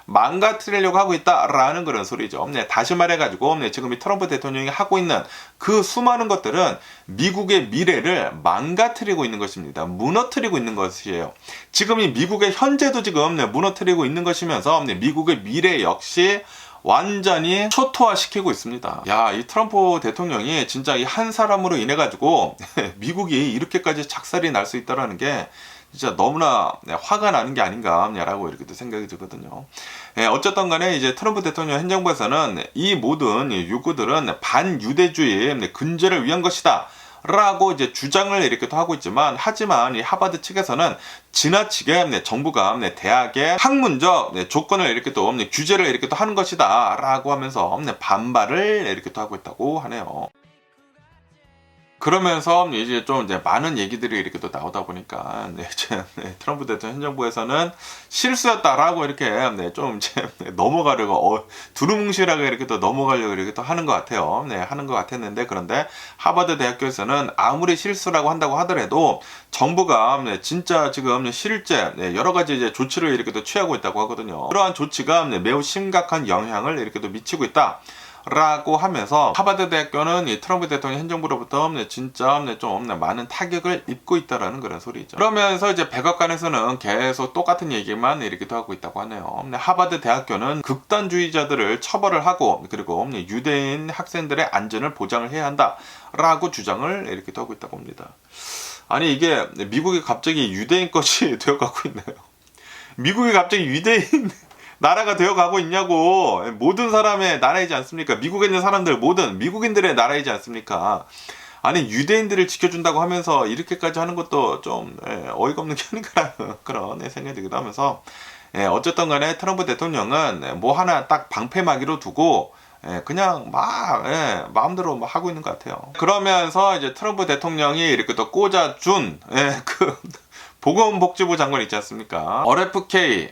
망가뜨리려고 하고 있다라는 그런 소리죠. 다시 말해가지고 지금 이 트럼프 대통령이 하고 있는 그 수많은 것들은 미국의 미래를 망가뜨리고 있는 것입니다. 무너뜨리고 있는 것이에요. 지금 이 미국의 현재도 지금 무너뜨리고 있는 것이면서 미국의 미래 역시 완전히 초토화시키고 있습니다. 야, 이 트럼프 대통령이 진짜 이 한 사람으로 인해 가지고 미국이 이렇게까지 작살이 날 수 있다라는 게 진짜 너무나 화가 나는 게 아닌가라고 이렇게 생각이 들거든요. 어쨌든 간에 이제 트럼프 대통령 행정부에서는 이 모든 요구들은 반유대주의 근절을 위한 것이다. 라고 이제 주장을 이렇게 또 하고 있지만 하지만 이 하버드 측에서는 지나치게 정부가 대학의 학문적 조건을 이렇게 또 규제를 이렇게 또 하는 것이다 라고 하면서 반발을 이렇게 또 하고 있다고 하네요. 그러면서 이제 좀 이제 많은 얘기들이 이렇게 또 나오다 보니까 트럼프 대통령 행정부에서는 실수였다라고 이렇게 좀 이제 넘어가려고 두루뭉실하게 이렇게 또 넘어가려고 이렇게 또 하는 것 같아요. 하는 것 같았는데 그런데 하버드 대학교에서는 아무리 실수라고 한다고 하더라도 정부가 진짜 지금 실제 여러 가지 이제 조치를 이렇게 또 취하고 있다고 하거든요. 그러한 조치가 매우 심각한 영향을 이렇게 또 미치고 있다. 라고 하면서 하버드 대학교는 이 트럼프 대통령 행정부로부터 진짜 좀 많은 타격을 입고 있다라는 그런 소리죠. 그러면서 이제 백악관에서는 계속 똑같은 얘기만 이렇게 하고 있다고 하네요. 하버드 대학교는 극단주의자들을 처벌을 하고 그리고 유대인 학생들의 안전을 보장을 해야 한다라고 주장을 이렇게 하고 있다고 합니다. 아니 이게 미국이 갑자기 유대인 것이 되어가고 있네요. 미국이 갑자기 유대인 나라가 되어가고 있냐고. 모든 사람의 나라이지 않습니까? 미국에 있는 사람들 모든 미국인들의 나라이지 않습니까? 아니 유대인들을 지켜준다고 하면서 이렇게까지 하는 것도 좀 어이가 없는 게 아닌가라는 그런 생각이 들기도 하면서 어쨌든 간에 트럼프 대통령은 뭐 하나 딱 방패막이로 두고 그냥 막 마음대로 막 하고 있는 것 같아요. 그러면서 이제 트럼프 대통령이 이렇게 또 꽂아준 그 보건복지부 장관 있지 않습니까? RFK,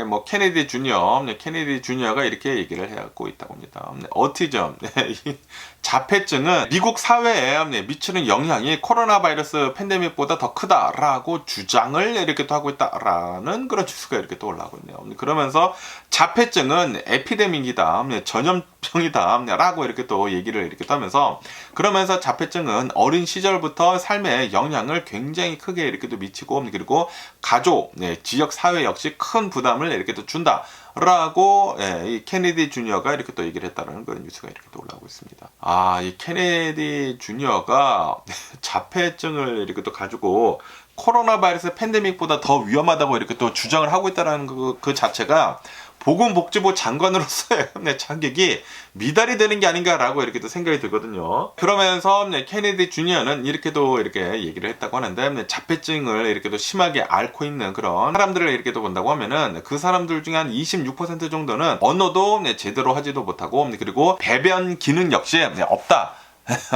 뭐 케네디 주니어, 케네디 주니어가 이렇게 얘기를 하고 있다고 합니다. 어티즘, 이 자폐증은 미국 사회에 미치는 영향이 코로나 바이러스 팬데믹보다 더 크다라고 주장을 이렇게 또 하고 있다라는 그런 뉴스가 이렇게 또 올라오고 있네요. 그러면서 자폐증은 에피데믹이다, 전염병이다 라고 이렇게 또 얘기를 이렇게 또 하면서, 그러면서 자폐증은 어린 시절부터 삶에 영향을 굉장히 크게 이렇게 또 미치고, 그리고 가족, 지역 사회 역시 큰 부담을 이렇게 또 준다 라고 이 케네디 주니어가 이렇게 또 얘기를 했다는 그런 뉴스가 이렇게 또 올라오고 있습니다. 이 케네디 주니어가 자폐증을 이렇게 또 가지고 코로나 바이러스 팬데믹보다 더 위험하다고 이렇게 또 주장을 하고 있다는 그 자체가 보건복지부 장관으로서의 자격이 미달이 되는 게 아닌가라고 이렇게 또 생각이 들거든요. 그러면서 케네디 주니어는 이렇게도 이렇게 얘기를 했다고 하는데, 자폐증을 이렇게 또 심하게 앓고 있는 그런 사람들을 이렇게 또 본다고 하면은 그 사람들 중에 한 26% 정도는 언어도 제대로 하지도 못하고, 그리고 배변 기능 역시 없다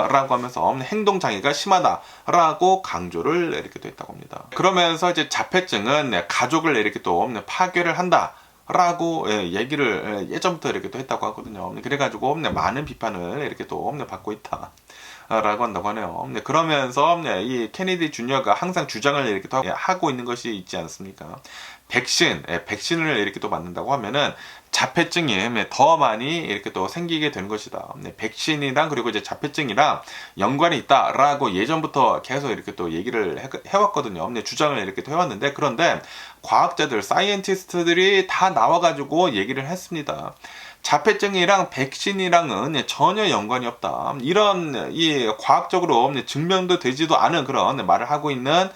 라고 하면서 행동 장애가 심하다라고 강조를 이렇게 또 했다고 합니다. 그러면서 이제 자폐증은 가족을 이렇게 또 파괴를 한다 라고 얘기를 예전부터 이렇게 또 했다고 하거든요. 그래가지고 많은 비판을 이렇게 또 받고 있다 라고 한다고 하네요. 그러면서 이 케네디 주니어가 항상 주장을 이렇게 또 하고 있는 것이 있지 않습니까? 백신을 이렇게 또 맞는다고 하면은 자폐증이 더 많이 이렇게 또 생기게 되는 것이다. 백신이랑 그리고 이제 자폐증이랑 연관이 있다라고 예전부터 계속 이렇게 또 얘기를 해왔거든요. 주장을 이렇게 또 해왔는데, 그런데 과학자들, 사이언티스트들이 다 나와가지고 얘기를 했습니다. 자폐증이랑 백신이랑은 전혀 연관이 없다. 이런 이 과학적으로 증명도 되지도 않은 그런 말을 하고 있는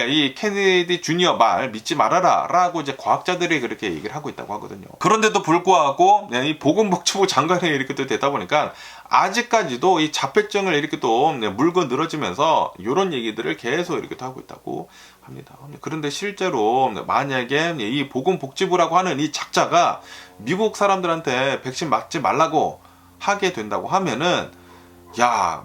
이 케네디 주니어 말 믿지 말아라 라고 이제 과학자들이 그렇게 얘기를 하고 있다고 하거든요. 그런데도 불구하고 이 보건복지부 장관이 이렇게 또 되다 보니까 아직까지도 이 자폐증을 이렇게 또 물고 늘어지면서 이런 얘기들을 계속 이렇게 또 하고 있다고 합니다. 그런데 실제로 만약에 이 보건복지부라고 하는 이 작자가 미국 사람들한테 백신 맞지 말라고 하게 된다고 하면은,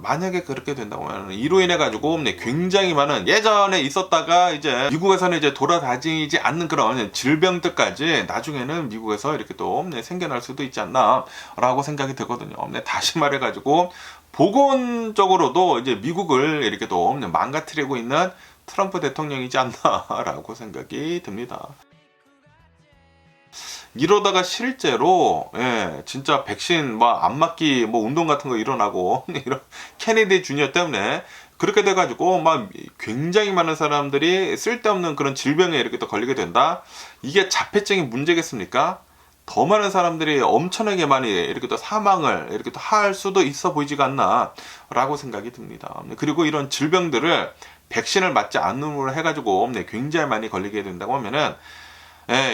만약에 그렇게 된다고 하면 이로 인해 가지고 굉장히 많은 예전에 있었다가 이제 미국에서는 이제 돌아다니지 않는 그런 질병들까지 나중에는 미국에서 이렇게 또 생겨날 수도 있지 않나 라고 생각이 들거든요. 다시 말해 가지고 보건적으로도 이제 미국을 이렇게 또 망가뜨리고 있는 트럼프 대통령이지 않나라고 생각이 듭니다. 이러다가 실제로 진짜 백신 안 맞기 운동 같은 거 일어나고 이런 케네디 주니어 때문에 그렇게 돼가지고 굉장히 많은 사람들이 쓸데없는 그런 질병에 이렇게 또 걸리게 된다. 이게 자폐증이 문제겠습니까? 더 많은 사람들이 엄청나게 많이 이렇게 또 사망을 이렇게 또 할 수도 있어 보이지가 않나 라고 생각이 듭니다. 그리고 이런 질병들을 백신을 맞지 않음으로 해가지고 굉장히 많이 걸리게 된다고 하면은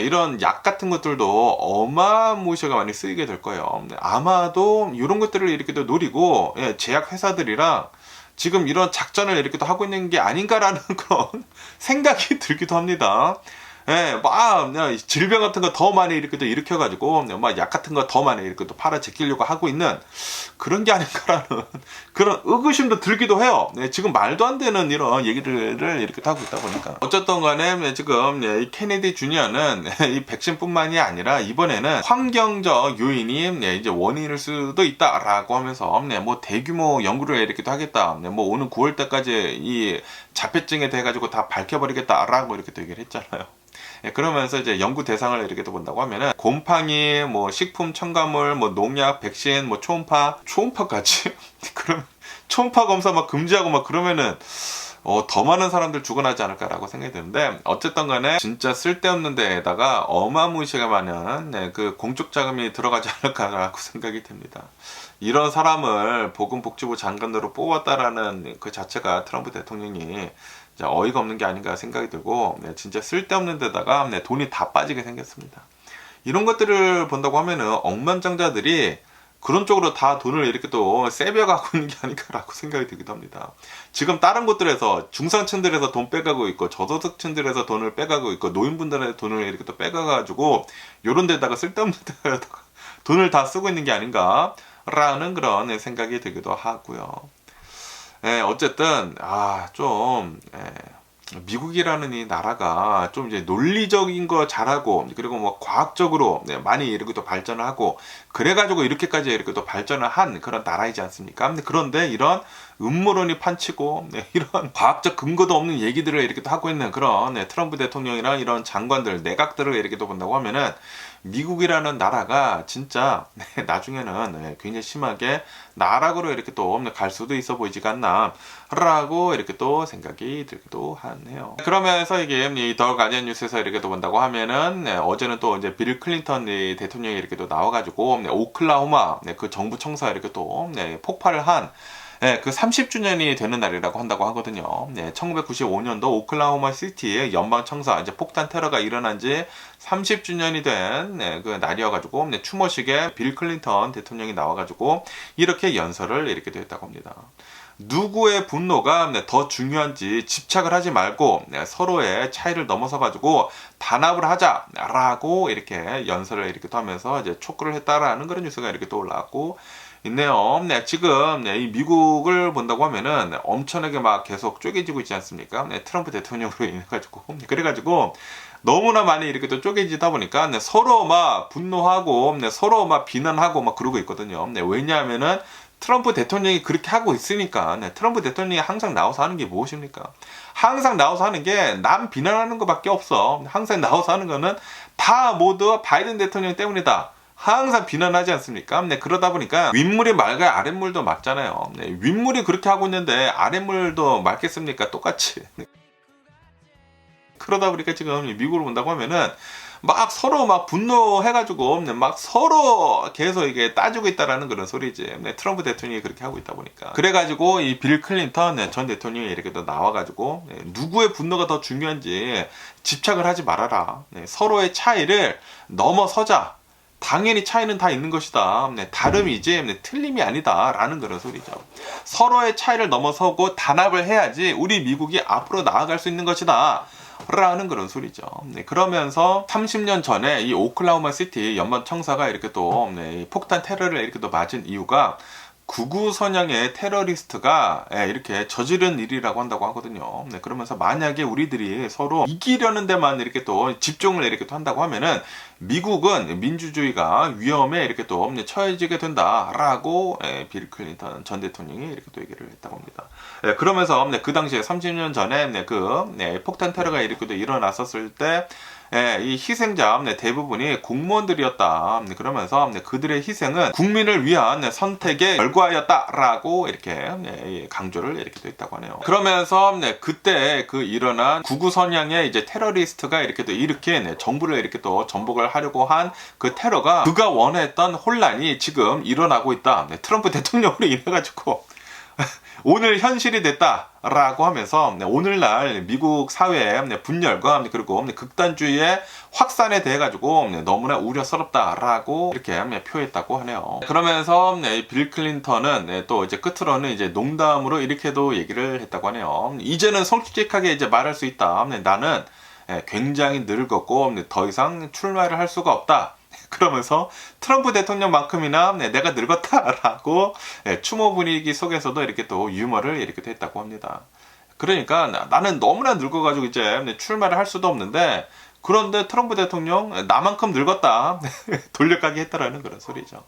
이런 약 같은 것들도 어마무시하게 많이 쓰이게 될 거예요. 아마도 이런 것들을 이렇게 또 노리고 제약 회사들이랑 지금 이런 작전을 이렇게 또 하고 있는 게 아닌가라는 그런 생각이 들기도 합니다. 질병 같은 거 더 많이 이렇게 또 일으켜가지고 약 같은 거 더 많이 이렇게 또 팔아 제끼려고 하고 있는 그런 게 아닌가라는 그런 의구심도 들기도 해요. 지금 말도 안 되는 이런 얘기를 이렇게 하고 있다 보니까 어쨌든 간에 지금 이 케네디 주니어는 이 백신뿐만이 아니라 이번에는 환경적 요인이 이제 원인일 수도 있다라고 하면서 뭐 대규모 연구를 이렇게 또 하겠다. 뭐 오는 9월 때까지 이 자폐증에 대해 가지고 다 밝혀버리겠다라고 이렇게 또 얘기를 했잖아요. 그러면서 이제 연구 대상을 이렇게 또 본다고 하면은 곰팡이, 식품 첨가물, 농약, 백신, 초음파까지 그럼 초음파 검사 금지하고 그러면은 더 많은 사람들 죽어나지 않을까라고 생각이 드는데, 어쨌든 간에 진짜 쓸데없는 데에다가 어마무시하게 많은 그 공적 자금이 들어가지 않을까라고 생각이 듭니다. 이런 사람을 보건복지부 장관으로 뽑았다라는 그 자체가 트럼프 대통령이 어이가 없는 게 아닌가 생각이 들고 진짜 쓸데없는 데다가 돈이 다 빠지게 생겼습니다. 이런 것들을 본다고 하면은 억만장자들이 그런 쪽으로 다 돈을 이렇게 또 세벼가고 있는 게 아닐까라고 생각이 들기도 합니다. 지금 다른 곳들에서 중산층들에서 돈 빼가고 있고 저소득층들에서 돈을 빼가고 있고 노인분들의 돈을 이렇게 또 빼가가지고 요런 데다가 쓸데없는 데다가 돈을 다 쓰고 있는 게 아닌가라는 그런 생각이 들기도 하고요. 어쨌든 좀 미국이라는 이 나라가 좀 이제 논리적인 거 잘하고 그리고 뭐 과학적으로 많이 이렇게 또 발전을 하고 그래가지고 이렇게까지 이렇게 또 발전을 한 그런 나라이지 않습니까? 그런데 이런 음모론이 판치고 이런 과학적 근거도 없는 얘기들을 이렇게 또 하고 있는 그런 트럼프 대통령이나 이런 장관들 내각들을 이렇게 또 본다고 하면은 미국이라는 나라가 진짜 나중에는 굉장히 심하게 나락으로 이렇게 또 갈 수도 있어 보이지가 않나 라고 이렇게 또 생각이 들기도 하네요. 그러면서 이게 더 가디언 뉴스에서 이렇게 또 본다고 하면은 어제는 또 이제 빌 클린턴 대통령이 이렇게 또 나와가지고 오클라호마 그 정부 청사에 이렇게 또 폭발을 한 그 30주년이 되는 날이라고 한다고 하거든요. 1995년도 오클라호마 시티의 연방 청사 이제 폭탄 테러가 일어난 지 30주년이 된 그 날이어가지고 추모식에 빌 클린턴 대통령이 나와가지고 이렇게 연설을 이렇게 됐다고 합니다. 누구의 분노가 더 중요한지 집착을 하지 말고 서로의 차이를 넘어서 가지고 단합을 하자라고 이렇게 연설을 이렇게 또 하면서 이제 촉구를 했다라는 그런 뉴스가 이렇게 또 올라왔고 있네요. 지금 이 미국을 본다고 하면은 엄청나게 막 계속 쪼개지고 있지 않습니까? 트럼프 대통령으로 인해 가지고 그래가지고 너무나 많이 이렇게 또 쪼개지다 보니까 서로 막 분노하고 서로 막 비난하고 막 그러고 있거든요. 왜냐하면은 트럼프 대통령이 그렇게 하고 있으니까 트럼프 대통령이 항상 나와서 하는 게 무엇입니까? 항상 나와서 하는 게 남 비난하는 것밖에 없어. 항상 나와서 하는 거는 다 모두 바이든 대통령 때문이다. 항상 비난하지 않습니까? 그러다 보니까 윗물이 맑아야 아랫물도 맑잖아요. 윗물이 그렇게 하고 있는데 아랫물도 맑겠습니까? 똑같이. 그러다 보니까 지금 미국을 본다고 하면은 막 서로 막 분노해가지고 막 서로 계속 이게 따지고 있다라는 그런 소리지. 트럼프 대통령이 그렇게 하고 있다 보니까. 그래가지고 이 빌 클린턴 전 대통령이 이렇게 또 나와가지고 누구의 분노가 더 중요한지 집착을 하지 말아라. 서로의 차이를 넘어서자. 당연히 차이는 다 있는 것이다. 다름이지 틀림이 아니다. 라는 그런 소리죠. 서로의 차이를 넘어서고 단합을 해야지 우리 미국이 앞으로 나아갈 수 있는 것이다. 라는 그런 소리죠. 그러면서 30년 전에 이 오클라호마 시티 연방 청사가 이렇게 또 폭탄 테러를 이렇게 또 맞은 이유가 극우 선양의 테러리스트가 이렇게 저지른 일이라고 한다고 하거든요. 그러면서 만약에 우리들이 서로 이기려는 데만 이렇게 또 집중을 이렇게 또 한다고 하면은 미국은 민주주의가 위험에 이렇게 또 처해지게 된다라고 빌 클린턴 전 대통령이 이렇게 또 얘기를 했다고 합니다. 그러면서 그 당시에 30년 전에 그 폭탄 테러가 이렇게 또 일어났었을 때 이 희생자 대부분이 공무원들이었다. 그러면서 그들의 희생은 국민을 위한 선택의 결과였다라고 이렇게 강조를 이렇게 또 했다고 하네요. 그러면서 그때 그 일어난 구구 선양의 이제 테러리스트가 이렇게 또 일으킨 정부를 이렇게 또 전복을 하려고 한 그 테러가 그가 원했던 혼란이 지금 일어나고 있다. 트럼프 대통령으로 인해 가지고 오늘 현실이 됐다라고 하면서 오늘날 미국 사회의 분열과 그리고 극단주의의 확산에 대해 가지고 너무나 우려스럽다라고 이렇게 표했다고 하네요. 그러면서 빌 클린턴은 또 이제 끝으로는 이제 농담으로 이렇게도 얘기를 했다고 하네요. 이제는 솔직하게 이제 말할 수 있다. 나는 굉장히 늙었고 더 이상 출마를 할 수가 없다. 그러면서 트럼프 대통령만큼이나 내가 늙었다라고 추모 분위기 속에서도 이렇게 또 유머를 이렇게 했다고 합니다. 그러니까 나는 너무나 늙어가지고 이제 출마를 할 수도 없는데 그런데 트럼프 대통령 나만큼 늙었다 돌려가기 했다라는 그런 소리죠.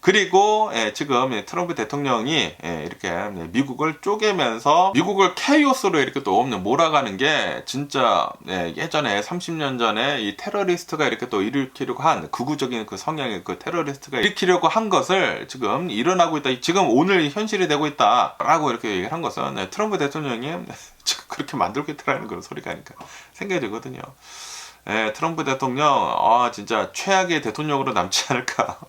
그리고 지금 트럼프 대통령이 이렇게 미국을 쪼개면서 미국을 케이오스로 이렇게 또 몰아가는 게 진짜 예전에 30년 전에 이 테러리스트가 이렇게 또 일으키려고 한 극우적인 그 성향의 그 테러리스트가 일으키려고 한 것을 지금 일어나고 있다. 지금 오늘 현실이 되고 있다라고 이렇게 얘기를 한 것은 트럼프 대통령이 지금 그렇게 만들고 있다라는 그런 소리가 아닐까 생각이 들거든요. 트럼프 대통령 진짜 최악의 대통령으로 남지 않을까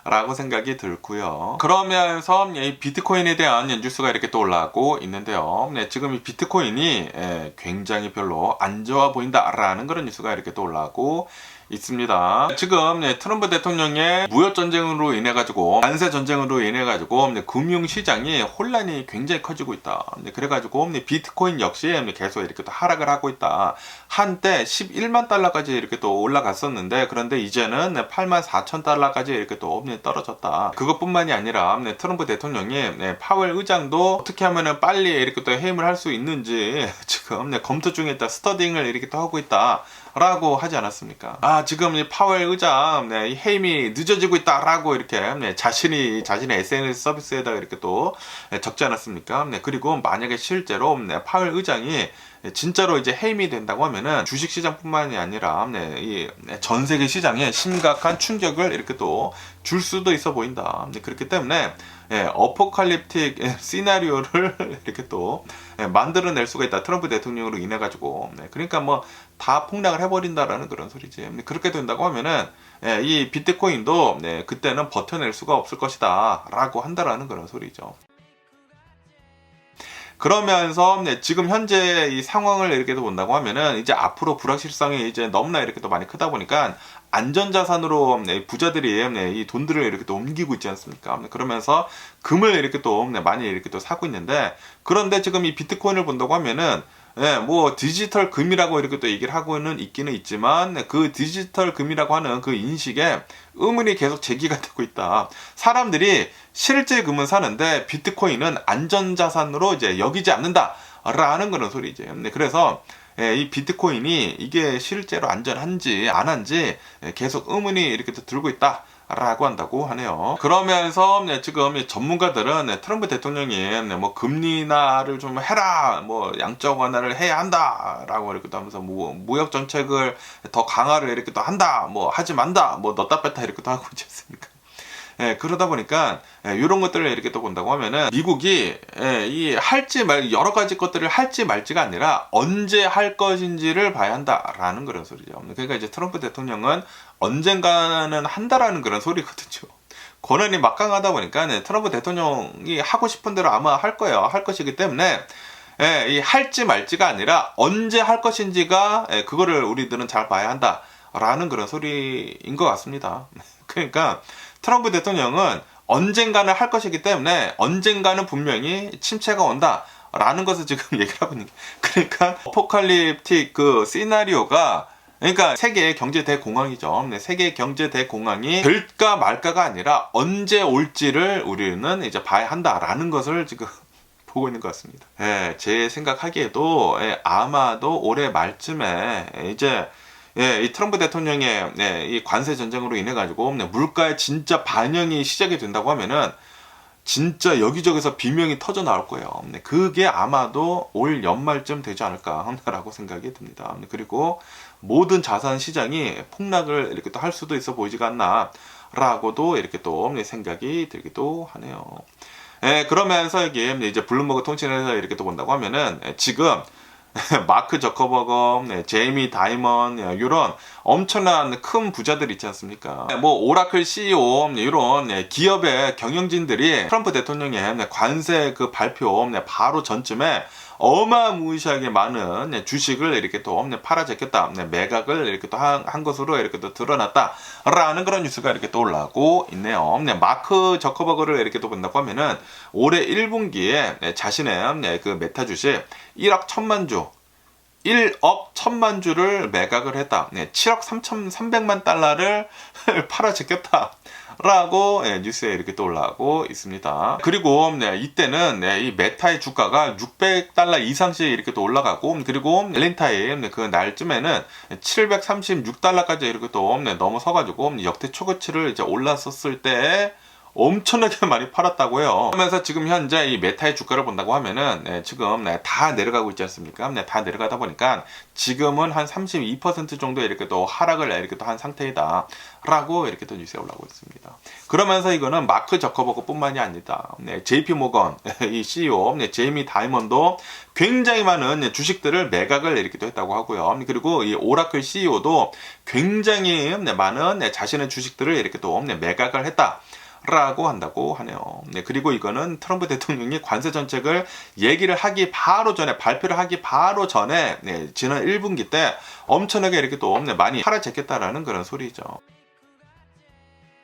라고 생각이 들고요. 그러면서 이 비트코인에 대한 뉴스가 이렇게 또 올라오고 있는데요. 지금 이 비트코인이 굉장히 별로 안 좋아 보인다라는 그런 뉴스가 이렇게 또 올라오고 있습니다. 지금 트럼프 대통령의 무역 전쟁으로 인해 가지고 관세 전쟁으로 인해 가지고 금융 시장이 혼란이 굉장히 커지고 있다. 그래가지고 비트코인 역시 계속 이렇게 또 하락을 하고 있다. 한때 11만 달러까지 이렇게 또 올라갔었는데 그런데 이제는 8만 4천 달러까지 이렇게 또 떨어졌다. 그것뿐만이 아니라 트럼프 대통령이 파월 의장도 어떻게 하면은 빨리 이렇게 또 해임을 할 수 있는지 지금 검토 중에 있다. 스터딩을 이렇게 또 하고 있다. 라고 하지 않았습니까? 지금 이 파월 의장 이 해임이 늦어지고 있다라고 이렇게 자신의 SNS 서비스에다가 이렇게 또 적지 않았습니까? 그리고 만약에 실제로 파월 의장이 진짜로 이제 해임이 된다고 하면은 주식 시장뿐만이 아니라 이 전 세계 시장에 심각한 충격을 이렇게 또 줄 수도 있어 보인다. 그렇기 때문에 어포칼립틱 시나리오를 이렇게 또 만들어낼 수가 있다. 트럼프 대통령으로 인해 가지고. 그러니까 뭐 다 폭락을 해버린다라는 그런 소리지. 그렇게 된다고 하면은 이 비트코인도 그때는 버텨낼 수가 없을 것이다 라고 한다라는 그런 소리죠. 그러면서 지금 현재 이 상황을 이렇게 본다고 하면은 이제 앞으로 불확실성이 이제 너무나 이렇게 또 많이 크다 보니까 안전자산으로 부자들이 이 돈들을 이렇게 또 옮기고 있지 않습니까? 그러면서 금을 이렇게 또 많이 이렇게 또 사고 있는데, 그런데 지금 이 비트코인을 본다고 하면은 뭐 디지털 금이라고 이렇게 또 얘기를 하고는 있기는 있지만 그 디지털 금이라고 하는 그 인식에 의문이 계속 제기가 되고 있다. 사람들이 실제 금은 사는데 비트코인은 안전자산으로 이제 여기지 않는다라는 그런 소리죠. 그래서 이 비트코인이 이게 실제로 안전한지 안 한지 계속 의문이 이렇게 또 들고 있다. 라고 한다고 하네요. 그러면서 지금 전문가들은 트럼프 대통령이 뭐 금리 인하를 좀 해라, 뭐 양적 완화를 해야 한다 라고 이렇게 또 하면서 뭐 무역 정책을 더 강화를 이렇게 또 한다, 뭐 하지 만다, 뭐 넣다 뺐다 이렇게 또 하고 있지 않습니까? 그러다 보니까 이런 것들을 이렇게 또 본다고 하면은 미국이 이 할지 말 여러 가지 것들을 할지 말지가 아니라 언제 할 것인지를 봐야 한다라는 그런 소리죠. 그러니까 이제 트럼프 대통령은 언젠가는 한다라는 그런 소리거든요. 권한이 막강하다 보니까 트럼프 대통령이 하고 싶은 대로 아마 할 거예요. 할 것이기 때문에 이 할지 말지가 아니라 언제 할 것인지가 그거를 우리들은 잘 봐야 한다라는 그런 소리인 것 같습니다. 그러니까 트럼프 대통령은 언젠가는 할 것이기 때문에 언젠가는 분명히 침체가 온다 라는 것을 지금 얘기를 하고 있는 게, 그러니까 어포칼립틱 그 시나리오가, 그러니까 세계 경제 대공황이죠. 세계 경제 대공황이 될까 말까가 아니라 언제 올지를 우리는 이제 봐야 한다라는 것을 지금 보고 있는 것 같습니다. 제 생각하기에도 아마도 올해 말쯤에 이제 이 트럼프 대통령의 이 관세 전쟁으로 인해 가지고 물가에 진짜 반영이 시작이 된다고 하면은 진짜 여기저기서 비명이 터져 나올 거예요. 그게 아마도 올 연말쯤 되지 않을까라고 생각이 듭니다. 그리고 모든 자산 시장이 폭락을 이렇게 또 할 수도 있어 보이지가 않나라고도 이렇게 또 생각이 들기도 하네요. 그러면서 여기 이제 블룸버그 통신에서 이렇게 또 본다고 하면은 지금 마크 저커버거, 제이미 다이먼, 이런 엄청난 큰 부자들 있지 않습니까? 뭐 오라클 CEO 이런 기업의 경영진들이 트럼프 대통령의 관세 그 발표 바로 전쯤에 어마무시하게 많은 주식을 이렇게 또 팔아 제꼈다, 매각을 이렇게 또 한 것으로 이렇게 또 드러났다라는 그런 뉴스가 이렇게 또 올라오고 있네요. 마크 저커버거를 이렇게 또 본다고 하면은 올해 1분기에 자신의 그 메타 주식 1억 1천만 주, 1억 1천만 주를 매각을 했다. 7억 3,300만 달러를 팔아 제꼈다. 라고 뉴스에 이렇게 또 올라오고 있습니다. 그리고 이때는 이 메타의 주가가 600달러 이상씩 이렇게 또 올라가고, 그리고 앨런타임 그 날쯤에는 736달러까지 이렇게 또 넘어서가지고 역대 최고치를 이제 올랐었을 때 엄청나게 많이 팔았다고 해요. 그러면서 지금 현재 이 메타의 주가를 본다고 하면은 지금 다 내려가고 있지 않습니까? 다 내려가다 보니까 지금은 한 32% 정도 이렇게 또 하락을 이렇게 또 한 상태이다 라고 이렇게 또 뉴스에 올라오고 있습니다. 그러면서 이거는 마크 저커버거 뿐만이 아니다. JP 모건 이 CEO 제이미 다이먼도 굉장히 많은 주식들을 매각을 이렇게 또 했다고 하고요. 그리고 이 오라클 CEO도 굉장히 많은 자신의 주식들을 이렇게 또 매각을 했다 라고 한다고 하네요. 네, 그리고 이거는 트럼프 대통령이 관세 정책을 얘기를 하기 바로 전에, 발표를 하기 바로 전에, 네, 지난 1분기 때 엄청나게 이렇게 또 많이 팔아제꼈다라는 그런 소리죠.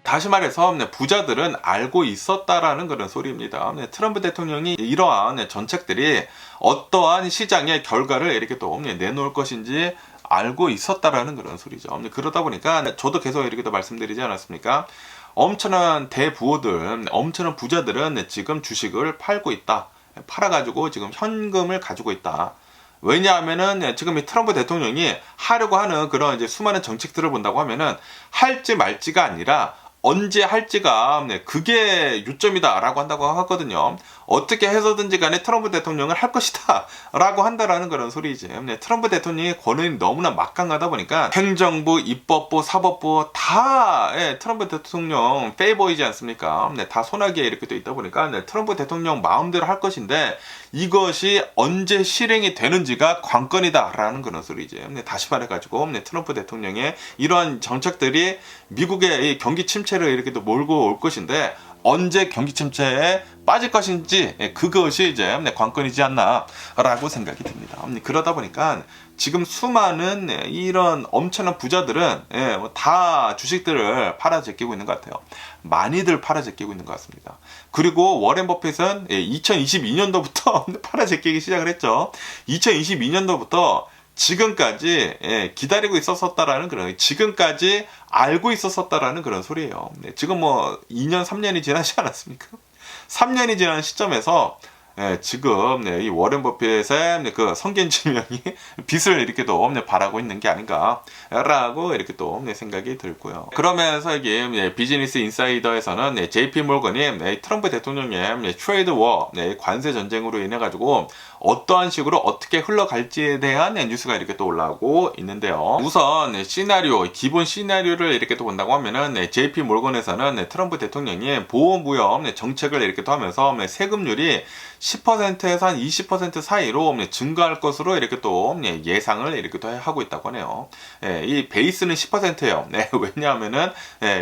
다시 말해서 부자들은 알고 있었다라는 그런 소리입니다. 트럼프 대통령이 이러한 정책들이 어떠한 시장의 결과를 이렇게 또 내놓을 것인지 알고 있었다라는 그런 소리죠. 그러다 보니까 저도 계속 이렇게 또 말씀드리지 않았습니까? 엄청난 대부호들, 엄청난 부자들은 지금 주식을 팔고 있다. 팔아가지고 지금 현금을 가지고 있다. 왜냐하면은 지금 이 트럼프 대통령이 하려고 하는 그런 이제 수많은 정책들을 본다고 하면은 할지 말지가 아니라 언제 할지가 그게 요점이다라고 한다고 하거든요. 어떻게 해서든지 간에 트럼프 대통령을 할 것이다 라고 한다라는 그런 소리지. 트럼프 대통령의 권한이 너무나 막강하다 보니까 행정부, 입법부, 사법부 다 트럼프 대통령 페이버이지 않습니까? 다 손아귀에 이렇게 돼 있다 보니까 트럼프 대통령 마음대로 할 것인데 이것이 언제 실행이 되는지가 관건이다라는 그런 소리지. 다시 말해가지고 트럼프 대통령의 이러한 정책들이 미국의 경기 침체를 이렇게 또 몰고 올 것인데 언제 경기 침체에 빠질 것인지 그것이 이제 관건이지 않나라고 생각이 듭니다. 그러다 보니까 지금 수많은 이런 엄청난 부자들은 다 주식들을 팔아제끼고 있는 것 같아요. 많이들 팔아제끼고 있는 것 같습니다. 그리고 워렌 버핏은 2022년도부터 팔아제끼기 시작을 했죠. 2022년도부터 지금까지 기다리고 있었다라는 그런, 지금까지 알고 있었다라는 그런 소리예요. 지금 뭐 2년 3년이 지나지 않았습니까? 3년이 지난 시점에서 지금 이 워렌 버핏의 그 성견지명이 빚을 이렇게 또 바라고 있는 게 아닌가라고 이렇게 또 생각이 들고요. 그러면서 이게 비즈니스 인사이더에서는 JP 몰건이 트럼프 대통령의 트레이드 워, 관세 전쟁으로 인해 가지고 어떠한 식으로 어떻게 흘러갈지에 대한 뉴스가 이렇게 또 올라오고 있는데요. 우선 시나리오, 기본 시나리오를 이렇게 또 본다고 하면은 JP 몰건에서는 트럼프 대통령이 보호무역 정책을 이렇게 또 하면서 세금률이 10%에서 한 20% 사이로 증가할 것으로 이렇게 또 예상을 이렇게 또 하고 있다고 하네요. 이 베이스는 10%예요. 왜냐하면은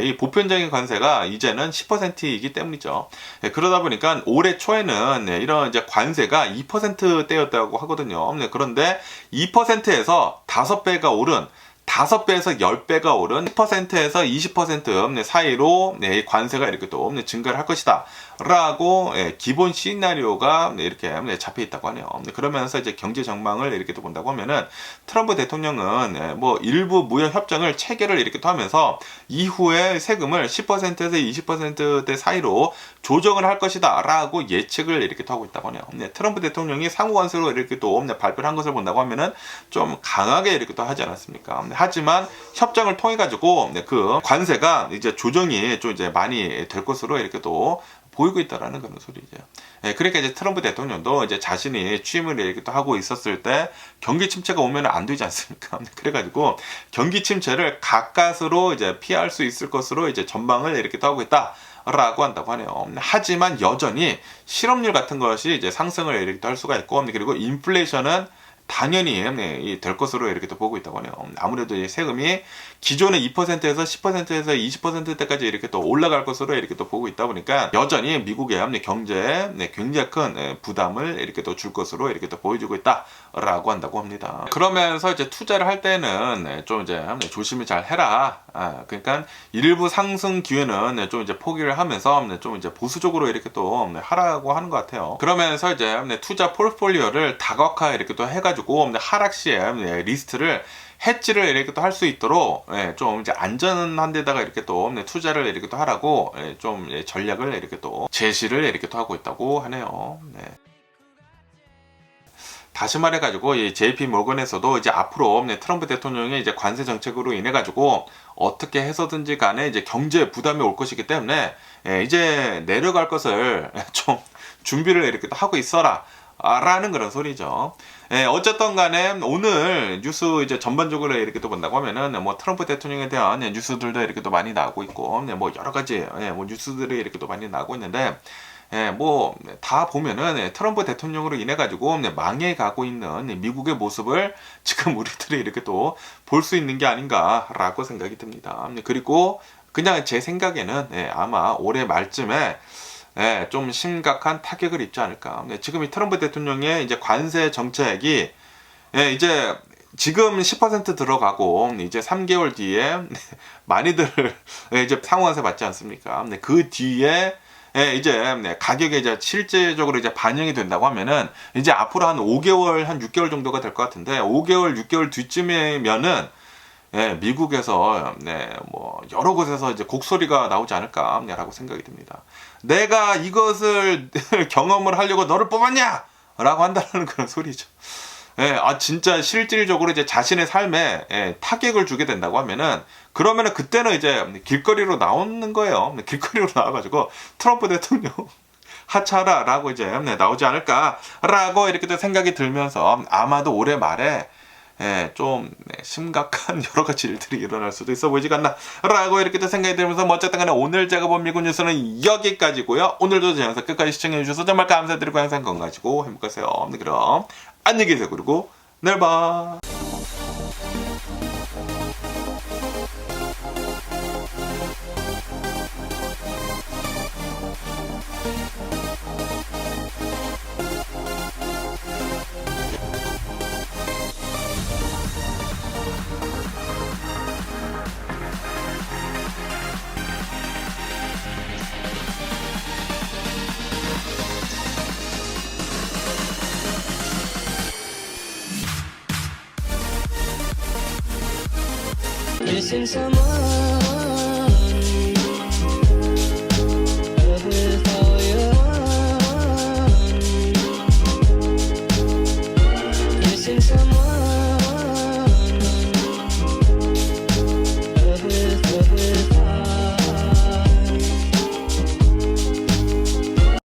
이 보편적인 관세가 이제는 10%이기 때문이죠. 그러다 보니까 올해 초에는 이런 이제 관세가 2%대였다고 하거든요. 그런데 2%에서 5배가 오른 5배에서 10배가 오른 10%에서 20% 사이로 관세가 이렇게 또 증가를 할 것이다 라고 기본 시나리오가 이렇게 잡혀 있다고 하네요. 그러면서 이제 경제 전망을 이렇게 또 본다고 하면은 트럼프 대통령은 뭐 일부 무역 협정을 체결을 이렇게 또 하면서 이후에 세금을 10%에서 20%대 사이로 조정을 할 것이다 라고 예측을 이렇게 또 하고 있다고 하네요. 트럼프 대통령이 상호 관세로 이렇게 또 발표를 한 것을 본다고 하면은 좀 강하게 이렇게 또 하지 않았습니까? 하지만 협정을 통해 가지고 그 관세가 이제 조정이 좀 이제 많이 될 것으로 이렇게 또 보이고 있다라는 그런 소리죠. 그러니까 이제 트럼프 대통령도 이제 자신이 취임을 이렇게 또 하고 있었을 때 경기 침체가 오면 안 되지 않습니까? 그래가지고 경기 침체를 가까스로 이제 피할 수 있을 것으로 이제 전망을 이렇게 또 하고 있다. 라고 한다고 하네요. 하지만 여전히 실업률 같은 것이 이제 상승을 이렇게 할 수가 있고, 그리고 인플레이션은 당연히 될 것으로 이렇게 또 보고 있다고 하네요. 아무래도 이 세금이 기존의 2%에서 10%에서 20%대까지 이렇게 또 올라갈 것으로 이렇게 또 보고 있다 보니까 여전히 미국의 경제에 굉장히 큰 부담을 이렇게 또 줄 것으로 이렇게 또 보여주고 있다라고 한다고 합니다. 그러면서 이제 투자를 할 때는 좀 이제 조심히 잘 해라. 그러니까 일부 상승 기회는 좀 이제 포기를 하면서 좀 이제 보수적으로 이렇게 또 하라고 하는 것 같아요. 그러면서 이제 투자 포트폴리오를 다각화 이렇게 또 해가지고 하락 시에 리스트를 해지를 이렇게 또 할 수 있도록 좀 이제 안전한 데다가 이렇게 또 투자를 이렇게 또 하라고 좀 전략을 이렇게 또 제시를 이렇게 또 하고 있다고 하네요. 다시 말해가지고 이 JP 몰건에서도 이제 앞으로 트럼프 대통령의 이제 관세 정책으로 인해 가지고 어떻게 해서든지 간에 이제 경제 부담이 올 것이기 때문에 이제 내려갈 것을 좀 준비를 이렇게 또 하고 있어라. 라는 그런 소리죠. 어쨌든 간에 오늘 뉴스 이제 전반적으로 이렇게 또 본다고 하면은 뭐 트럼프 대통령에 대한 뉴스들도 이렇게 또 많이 나오고 있고, 뭐 여러 가지 뭐 뉴스들이 이렇게 또 많이 나오고 있는데, 뭐 다 보면은 트럼프 대통령으로 인해 가지고 망해 가고 있는 미국의 모습을 지금 우리들이 이렇게 또 볼 수 있는 게 아닌가라고 생각이 듭니다. 그리고 그냥 제 생각에는 아마 올해 말쯤에 좀 심각한 타격을 입지 않을까. 지금 이 트럼프 대통령의 이제 관세 정책이 이제 지금 10% 들어가고 이제 3개월 뒤에 많이들 이제 상호관세 받지 않습니까? 그 뒤에 이제 가격에 이제 실제적으로 이제 반영이 된다고 하면은 이제 앞으로 한 5개월, 한 6개월 정도가 될 것 같은데 5개월, 6개월 뒤쯤이면은 미국에서 뭐 여러 곳에서 이제 곡소리가 나오지 않을까라고 생각이 듭니다. 내가 이것을 경험을 하려고 너를 뽑았냐? 라고 한다는 그런 소리죠. 진짜 실질적으로 이제 자신의 삶에 타격을 주게 된다고 하면은 그러면은 그때는 이제 길거리로 나오는 거예요. 길거리로 나와가지고 트럼프 대통령 하차라라고 이제 나오지 않을까라고 이렇게 또 생각이 들면서 아마도 올해 말에 좀 심각한 여러 가지 일들이 일어날 수도 있어 보이지 않나라고 이렇게 또 생각이 들면서 뭐 어쨌든 간에 오늘 제가 본 미국 뉴스는 여기까지고요. 오늘도 제 영상 끝까지 시청해 주셔서 정말 감사드리고 항상 건강하시고 행복하세요. 그럼 안녕히 계세요. 그리고 내일 봐.
Missing someone